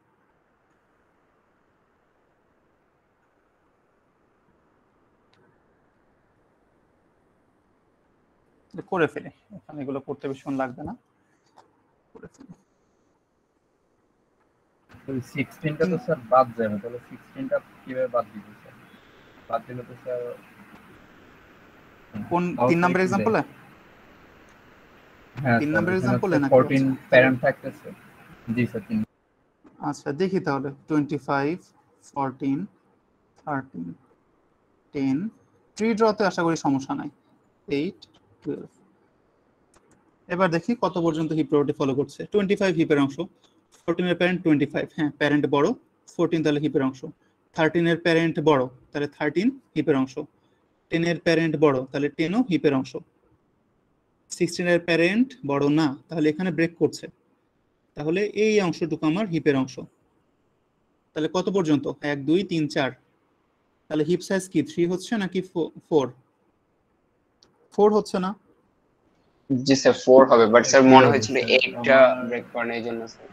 করে ফেলি, এখানে এগুলো করতে বেশিক্ষণ লাগবে না, করে ফেলি। 16টা তো স্যার বাদ যাবে, তাহলে 16টা কিভাবে বাদ দিব স্যার? বাদ দিলে তো স্যার কোন তাও 3 তো নাম্বার একটু দেয়। এক্সাম্পলে? হ্যাঁ 3 স্যার নাম্বার এখানে এক্সাম্পলে হচ্ছে নাকি 14 হচ্ছে? তাহলে প্যারেন্ট থাকতেছে। জি স্যার 3। আচ্ছা দেখি তাহলে 25, 14, 13, 10, ট্রি ড্রতে আশা করি সমস্যা নাই। 8, 12। এবার দেখি কত পর্যন্ত হিপ প্রপার্টি ফলো করছে। 25 হিপের অংশ, 14 এর প্যারেন্ট 25, হ্যাঁ প্যারেন্ট বড়, 14 তাহলে হিপের অংশ। 13 এর প্যারেন্ট বড়, তাহলে 13 হিপের অংশ। 10 এর প্যারেন্ট বড়, তাহলে 10 ও হিপের অংশ। 16 এর প্যারেন্ট বড় না, তাহলে এখানে ব্রেক করছে, তাহলে এই অংশটুকু আমার হিপের অংশ। তাহলে কত পর্যন্ত? 1 2 3 4। তাহলে হিপ সাইজ কি 3 হচ্ছে নাকি 4? 4 হচ্ছে না? জি স্যার 4 হবে, বাট স্যার কি মনে হবে হয়েছিল স্যার 8টা আমার? ব্রেক করে না, এই জন্য স্যার।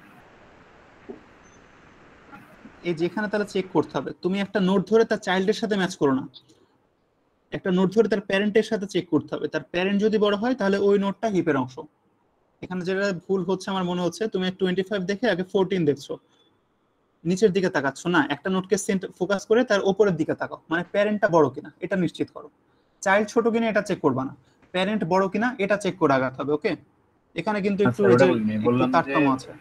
এই যেখানে তাহলে চেক করতে হবে, তুমি একটা নোট ধরে তার চাইল্ডের সাথে ম্যাচ করো না, একটা নোট ধরে তার প্যারেন্টের সাথে চেক করতে হবে। তার প্যারেন্ট যদি বড় হয় তাহলে ওই নোটটা হিপের অংশ। এখানে যেটা ভুল হচ্ছে আমার মনে হচ্ছে, তুমি 25 দেখে আগে 14 দেখছো, নিচের দিকে তাকাচ্ছ না। একটা নোটকে ফোকাস করে তার উপরের দিকে তাকাও, মানে প্যারেন্টটা বড় কিনা এটা নিশ্চিত করো। চাইল্ড ছোট কিনা এটা চেক করবা না, প্যারেন্ট বড় কিনা এটা চেক করে আগাতে হবে। ওকে, এখানে কিন্তু একটু স্যার এই ওটা যে বলিনি, একটু বললাম যে তারতম্য আছে।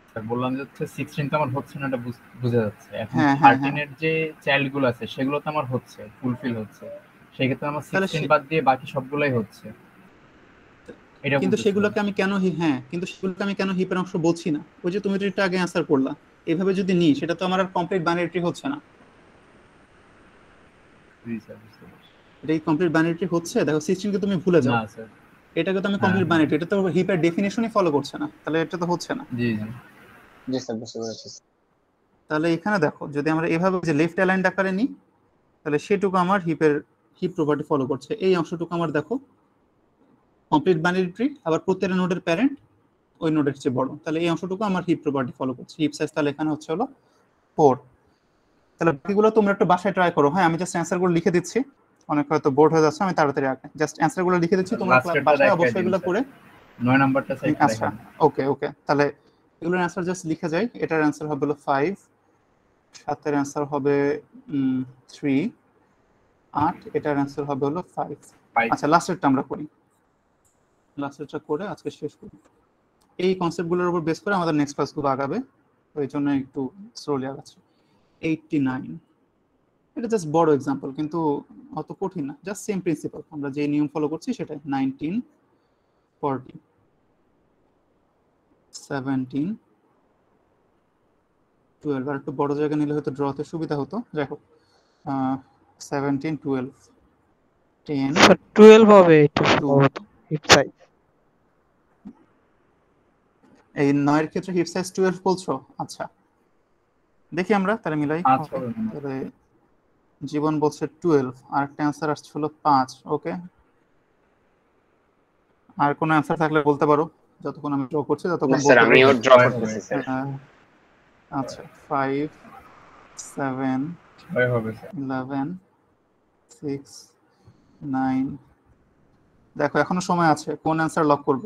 স্যার বললাম যে হচ্ছে 16 তো আমার হচ্ছে না, এটা বোঝা যাচ্ছে। এখন হ্যাঁ হ্যাঁ 13 হ্যাঁ, এর যে চাইল্ড গুলো আছে সেগুলো তো আমার হচ্ছে, ফুলফিল হচ্ছে। সেই ক্ষেত্রে আমার তাহলে 16 বাদ দিয়ে বাকি সবগুলাই হচ্ছে, এটা কিন্তু বলতেছিলাম। সেগুলোকে আমি কেন হ্যাঁ, কিন্তু সেগুলোকে আমি কেন হিপের অংশ বলছি না? ওই যে তুমি তো এটা আগে অ্যান্সার করলা, এভাবে যদি নিই সেটা তো আমার আর কমপ্লিট বাইনারি ট্রি হচ্ছে না। জি স্যার বুঝতে পারছি। এটা কি কমপ্লিট বাইনারি ট্রি হচ্ছে? দেখো 16 কে তুমি ভুলে যাও, না স্যার। এটাকে তো আমি হ্যাঁ কমপ্লিট হ্যাঁ বাইনারি, এটা তো হিপের ডেফিনেশনই ফলো করছে না, তাহলে এটা তো হচ্ছে না। জি জি। জি স্যার বুঝতে পেরেছি। তাহলে এখানে দেখো, যদি আমরা এভাবে যে লেফট অ্যালাইন্ড আকারে নিই, তাহলে সেটুকু আমার হিপ প্রপার্টি ফলো করছে। এই অংশটুকু আমার দেখো কমপ্লিট বাইনারি ট্রি, আবার প্রত্যেকটা নোডের প্যারেন্ট ওই নোডের চেয়ে বড়, তাহলে এই অংশটুকু আমার হিপ প্রপার্টি ফলো করছে। হিপ সাইজ তাহলে এখানে হচ্ছে হলো 4। তাহলে বাকিগুলো তোমরা একটু বাসায় ট্রাই করো। হ্যাঁ আমি জাস্ট অ্যান্সারগুলো লিখে দিচ্ছি, অনেক হয়তো বোর্ড হয়ে যাচ্ছে, আমি তাড়াতাড়ি আগে জাস্ট অ্যান্সারগুলো লিখে দিচ্ছি, তোমরা লাস্টেরটা বাসায় দেখাই অবশ্যই দিন এগুলো স্যার, করে। 9 নাম্বারটা স্যার একটু আচ্ছা দেখাই দিন। ওকে ওকে, তাহলে এগুলোর অ্যান্সার জাস্ট লিখে যাই। এটার অ্যান্সার হবে হলো 5, 7 এর অ্যান্সার হবে 3, 8 এটার অ্যান্সার হবে হলো 5। আচ্ছা লাস্টেরটা আমরা করি, লাস্টেরটা করে আজকে শেষ করি। এই কনসেপ্টগুলোর উপর বেস করে আমাদের নেক্সট ক্লাসগুলো আগাবে, তো এই জন্য একটু স্লোলি আগাচ্ছে। 89 এটা জাস্ট বড় এক্সাম্পল, কিন্তু অত কঠিন না, জাস্ট সেম প্রিন্সিপাল, আমরা যে নিয়ম ফলো করছি সেটাই। 19 40 17 12, আর একটু বড় জায়গা নিলে হয়তো ড্রতে সুবিধা হতো, যাই হোক 17 12 10 স্যার 12 হবে এটা 2। সম্ভবত হিপ সাইজ। এই 9 এর ক্ষেত্রে হিপ সাইজ 12 বলছো? আচ্ছা দেখি আমরা তাহলে মিলাই। আচ্ছা হবে মনে হয়। তাহলে জীবন বলছে 12, আর একটা অ্যান্সার আসছিল 5। ওকে, আর কোনো অ্যান্সার থাকলে বলতে পারো, যতক্ষণ আমি ড্র করছি না ততক্ষণ স্যার বলতে আমিও পারো। ড্র ছয় করতেছি হবে। স্যার। আচ্ছা 5 7 ছয় হবে স্যার। 11 6 9। দেখো এখনো সময় আছে, কোন অ্যান্সার লক করব?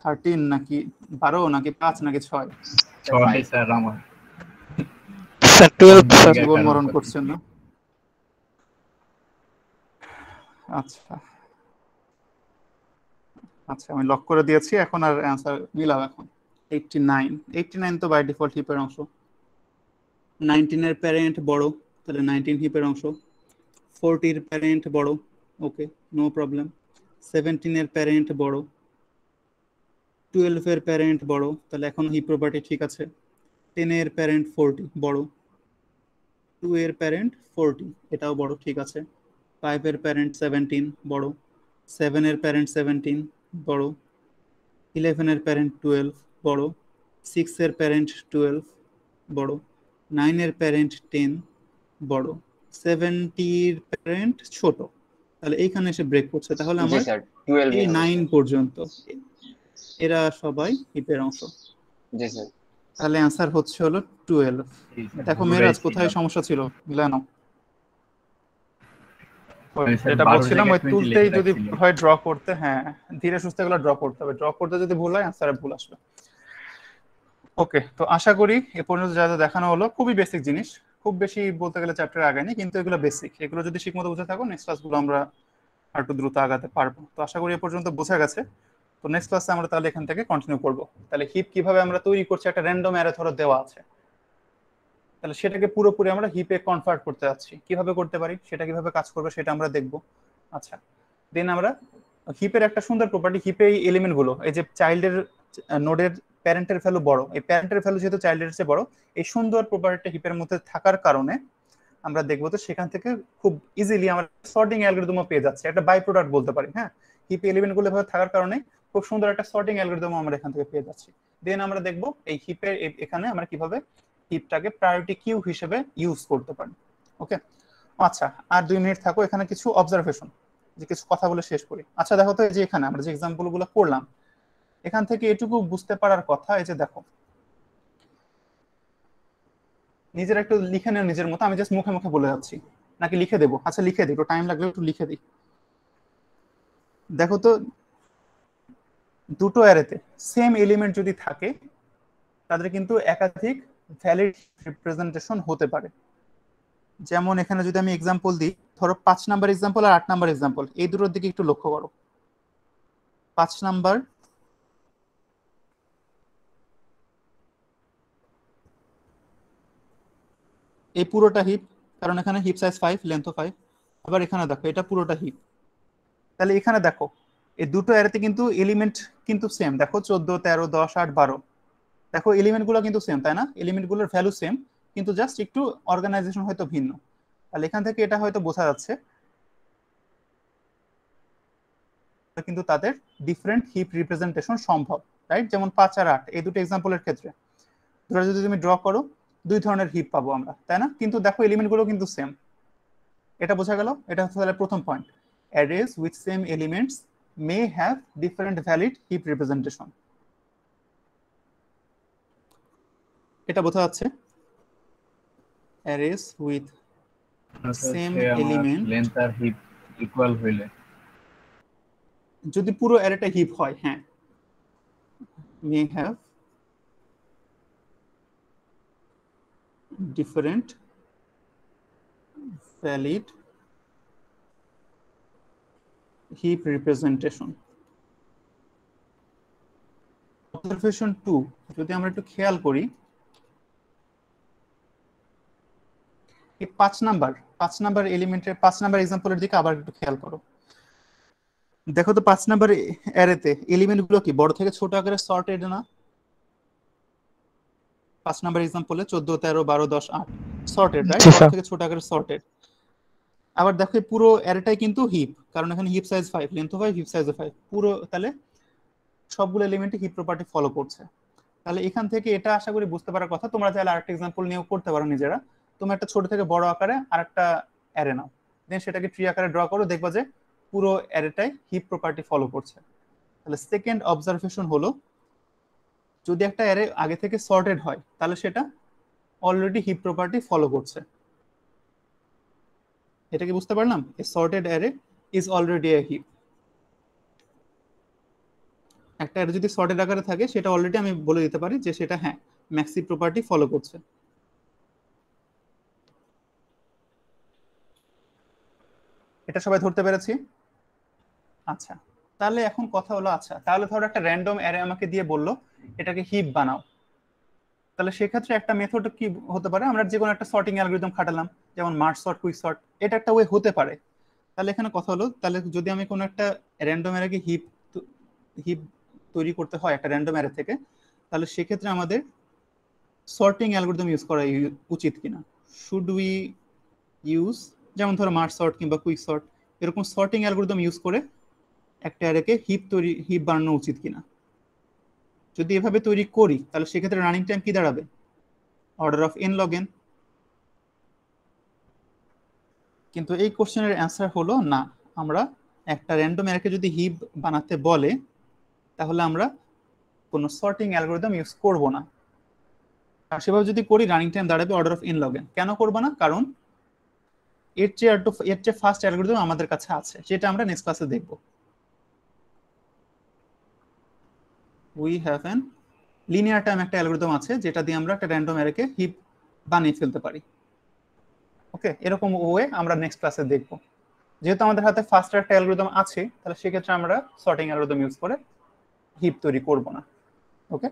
13 নাকি 12 নাকি 5 নাকি 6? ছয় স্যার আমার। Sir 12 sir. জীবন মরণ করছেন না? আচ্ছা আচ্ছা আমি লক করে দিয়েছি, এখন আর অ্যান্সার মিলাও এখন। 89, 89 তো বাই ডিফল্ট হিপের অংশ। 19 এর প্যারেন্ট বড়, তাহলে 19 হিপের অংশ। 40 এর প্যারেন্ট বড়, ওকে নো প্রবলেম। 17 এর প্যারেন্ট বড়, 12 এর প্যারেন্ট বড়, তাহলে এখন হিপ প্রপার্টি ঠিক আছে। 10 এর প্যারেন্ট 40 বড়, 2 এর প্যারেন্ট 40 এটাও বড়, ঠিক আছে। 5 এর প্যারেন্ট 17 বড়, 7 এর প্যারেন্ট 17 বড়, 11 এর প্যারেন্ট 12 বড়, 6 এর প্যারেন্ট 12 বড়, 9 এর প্যারেন্ট 10 বড়, 70 এর প্যারেন্ট ছোট। তাহলে এইখানে এসে ব্রেক করছে, তাহলে জি আমার স্যার 12 এই হবে 9 স্যার। পর্যন্ত এরা সবাই হিপের অংশ। জি স্যার। তাহলে অ্যান্সার হচ্ছে হলো 12। দেখো মেরাজ কোথায় সমস্যা ছিল, মিলায় নাও। যেটা বলছিলাম ওই তুলতেই যদি হয় ড্র করতে, হ্যাঁ ধীরে সুস্থে এগুলো ড্র করতে হবে, ড্র করতে যদি ভুল হয় অ্যান্সারে ভুল আসবে। ওকে, তো আশা করি এ পর্যন্ত যা যা দেখানো হলো খুবই বেসিক জিনিস, খুব বেশি বলতে গেলে চ্যাপ্টারে আগায়নি, কিন্তু এগুলো বেসিক, এগুলো যদি ঠিকমতো বুঝে থাকো নেক্সট ক্লাসগুলো আমরা আর একটু দ্রুত আগাতে পারবো। তো আশা করি এ পর্যন্ত বোঝা গেছে। তো নেক্সট ক্লাসে আমরা তাহলে এখান থেকে কন্টিনিউ করবো। তাহলে হিপ কিভাবে আমরা তৈরি করছি, একটা র্যান্ডম অ্যারে ধরো দেওয়া আছে, তাহলে সেটাকে পুরোপুরি আমরা হিপে কনভার্ট করতে যাচ্ছি, কিভাবে করতে পারি, সেটা কিভাবে কাজ করবে সেটা আমরা দেখবো। আচ্ছা দেন আমরা হিপের একটা সুন্দর প্রপার্টি, হিপে এই এলিমেন্ট গুলো, এই যে চাইল্ডের নোডের প্যারেন্টের ভ্যালু বড়, এই প্যারেন্টের ভ্যালু যেহেতু চাইল্ডের চেয়ে বড়, এই সুন্দর প্রপার্টিটা হিপের মধ্যে থাকার কারণে আমরা দেখবো তো সেখান থেকে খুব ইজিলি আমরা সর্টিং অ্যালগরিদমও পেয়ে যাচ্ছে, একটা বাই প্রোডাক্ট বলতে পারি। হ্যাঁ, হিপ এলিমেন্ট গুলো এভাবে থাকার কারণে খুব সুন্দর একটা সর্টিং অ্যালগরিদমও আমরা এখান থেকে পেয়ে যাচ্ছি। দেন আমরা দেখবো এই হিপের এখানে আমরা কিভাবে হিপটাকে প্রায়োরিটি কিউ হিসেবে ইউজ করতে পারি। ওকে, আচ্ছা আর 2 মিনিট থাকো, এখানে কিছু অবজারভেশন, যে কিছু কথা বলে শেষ করি। আচ্ছা দেখো তো, এই যে এখানে আমরা যে এক্সাম্পল গুলো করলাম, এখান থেকে এটুকু বুঝতে পারার কথা, এই যে দেখো নিজের একটু লিখে নেও নিজের মতো, আমি জাস্ট মুখে মুখে বলে যাচ্ছি, নাকি লিখে দেবো? আচ্ছা লিখে দিই, একটু টাইম লাগলে একটু লিখে দিই। দেখো তো, দুটো অ্যারেতে সেম এলিমেন্ট যদি থাকে তাদের কিন্তু একাধিক ভ্যালিড রিপ্রেজেন্টেশন হতে পারে। যেমন এখানে যদি আমি এক্সাম্পল দিই, ধরো 5 নাম্বার এক্সাম্পল আর 8 নাম্বার এক্সাম্পল, এই দুটোর দিকে একটু লক্ষ্য করো। 5 নাম্বার এই পুরোটা হিপ, কারণ এখানে হিপ সাইজ 5 লেন্থ 5। আবার এখানে দেখো এটা পুরোটা হিপ। তাহলে এখানে দেখো এই দুটো অ্যারেতে কিন্তু এলিমেন্ট কিন্তু সেম, দেখো 14 13 10 8 12, দেখো এলিমেন্ট গুলো কিন্তু সেম, তাই না? এলিমেন্ট গুলোর ভ্যালু সেম, কিন্তু জাস্ট একটু অর্গানাইজেশন হয়তো ভিন্ন। তাহলে এখান থেকে এটা হয়তো বোঝা যাচ্ছে কিন্তু তাদের ডিফারেন্ট হিপ রিপ্রেজেন্টেশন সম্ভব, রাইট? যেমন 5 আর 8 এই দুটো এক্সাম্পলের ক্ষেত্রে ধরো যদি তুমি ড্র করো, দুই ধরনের হিপ পাবো আমরা, তাই না? কিন্তু দেখো এলিমেন্ট গুলো কিন্তু সেম, এটা বোঝা গেল। এটা হচ্ছে তাহলে প্রথম point, arrays with same elements may have different valid heap representation, এটা বোঝা যাচ্ছে। Arrays with same element, length আর হিপ ইকুয়াল হইলে, যদি পুরো অ্যারেটা হিপ হয়, হ্যাঁ, may have different valid heap representation. Observation 2 যদি আমরা একটু খেয়াল করি, এই 5 নাম্বার এলিমেন্টের 5 নাম্বার এক্সাম্পলের দিকে আবার একটু খেয়াল করো। দেখো তো 5 নাম্বার অ্যারেতে এলিমেন্ট গুলো কি বড় থেকে ছোট আকারে সর্টেড না? 5 নাম্বার এক্সাম্পলে 14 13 12 10 8 সর্টেড, রাইট? জি, বড় স্যার। থেকে ছোট আকারে সর্টেড। আবার দেখো এই পুরো অ্যারেটাই কিন্তু হিপ, কারণ এখানে heap size 5, length 5, heap size 5, পুরো তাহলে সবগুলো এলিমেন্টই হিপ প্রপার্টি ফলো করছে। তাহলে এখান থেকে এটা আশা করি বুঝতে পারার কথা। তোমরা চাইলে আরেকটা এক্সাম্পল নিয়েও করতে পারো নিজেরা। তুমি একটা ছোট থেকে বড় আকারে আরেকটা অ্যারে নাও, দেন সেটাকে ট্রি আকারে ড্র করো, দেখবা যে পুরো অ্যারেটাই হিপ প্রপার্টি ফলো করছে। তাহলে সেকেন্ড অবজারভেশন হলো, যদি একটা অ্যারে আগে থেকে সর্টেড হয় তাহলে সেটা অলরেডি হিপ প্রপার্টি ফলো করছে। এটা কি বুঝতে পারলাম? A sorted array is already a heap. একটা অ্যারে যদি সর্টেড আকারে থাকে সেটা অলরেডি আমি বলে দিতে পারি যে সেটা হ্যাঁ ম্যাক্সি প্রপার্টি ফলো করছে। এটা সবাই ধরতে পেরেছি? আচ্ছা, তাহলে এখন কথা হলো, আচ্ছা তাহলে ধরো একটা র্যান্ডম অ্যারে আমাকে দিয়ে বললো এটাকে হিপ বানাও। তাহলে সেক্ষেত্রে একটা মেথড কি হতে পারে, আমরা যে কোনো একটা সর্টিং অ্যালগরিদম খাটালাম, যেমন মার্জ সর্ট, কুইক সর্ট, এটা একটা ওয়ে হতে পারে। তাহলে এখানে কথা হলো, তাহলে যদি আমি কোনো একটা র্যান্ডম অ্যারেকে হিপ তৈরি করতে হয় একটা র্যান্ডম অ্যারে থেকে, তাহলে সেক্ষেত্রে আমাদের সর্টিং অ্যালগরিদম ইউজ করা উচিত কিনা? শুড উই ইউজ, যেমন ধরো মার্জ সর্ট কিংবা কুইক সর্ট, এরকম সর্টিং অ্যালগরিদম ইউজ করে একটা অ্যারেকে হিপ বানানো উচিত কিনা? যদি এভাবে তৈরি করি তাহলে সেক্ষেত্রে রানিং টাইম কি দাঁড়াবে? Order of n log n। কিন্তু এই কোশ্চেনের অ্যান্সার হলো না, আমরা একটা র্যান্ডম অ্যারেকে যদি হিপ বানাতে বলে তাহলে আমরা কোনো সর্টিং অ্যালগরিদম ইউজ করব না। আর সেভাবে যদি করি রানিং টাইম দাঁড়াবে order of n log n। কেন করব না? কারণ এর চেয়ে ফাস্ট অ্যালগরিদম আমাদের কাছে আছে, যেটা আমরা নেক্সট ক্লাসে দেখব। We have an linear time একটা অ্যালগরিদম আছে যেটা দিয়ে আমরা একটা র্যান্ডম অ্যারেকে হিপ বানিয়ে ফেলতে পারি। ওকে, এরকম ওয়ে আমরা নেক্সট ক্লাসে দেখব। যেহেতু আমাদের হাতে ফাস্টার একটা অ্যালগরিদম আছে, তাহলে সেক্ষেত্রে আমরা সর্টিং অ্যালগরিদম ইউজ করে হিপ তৈরি করব না। ওকে।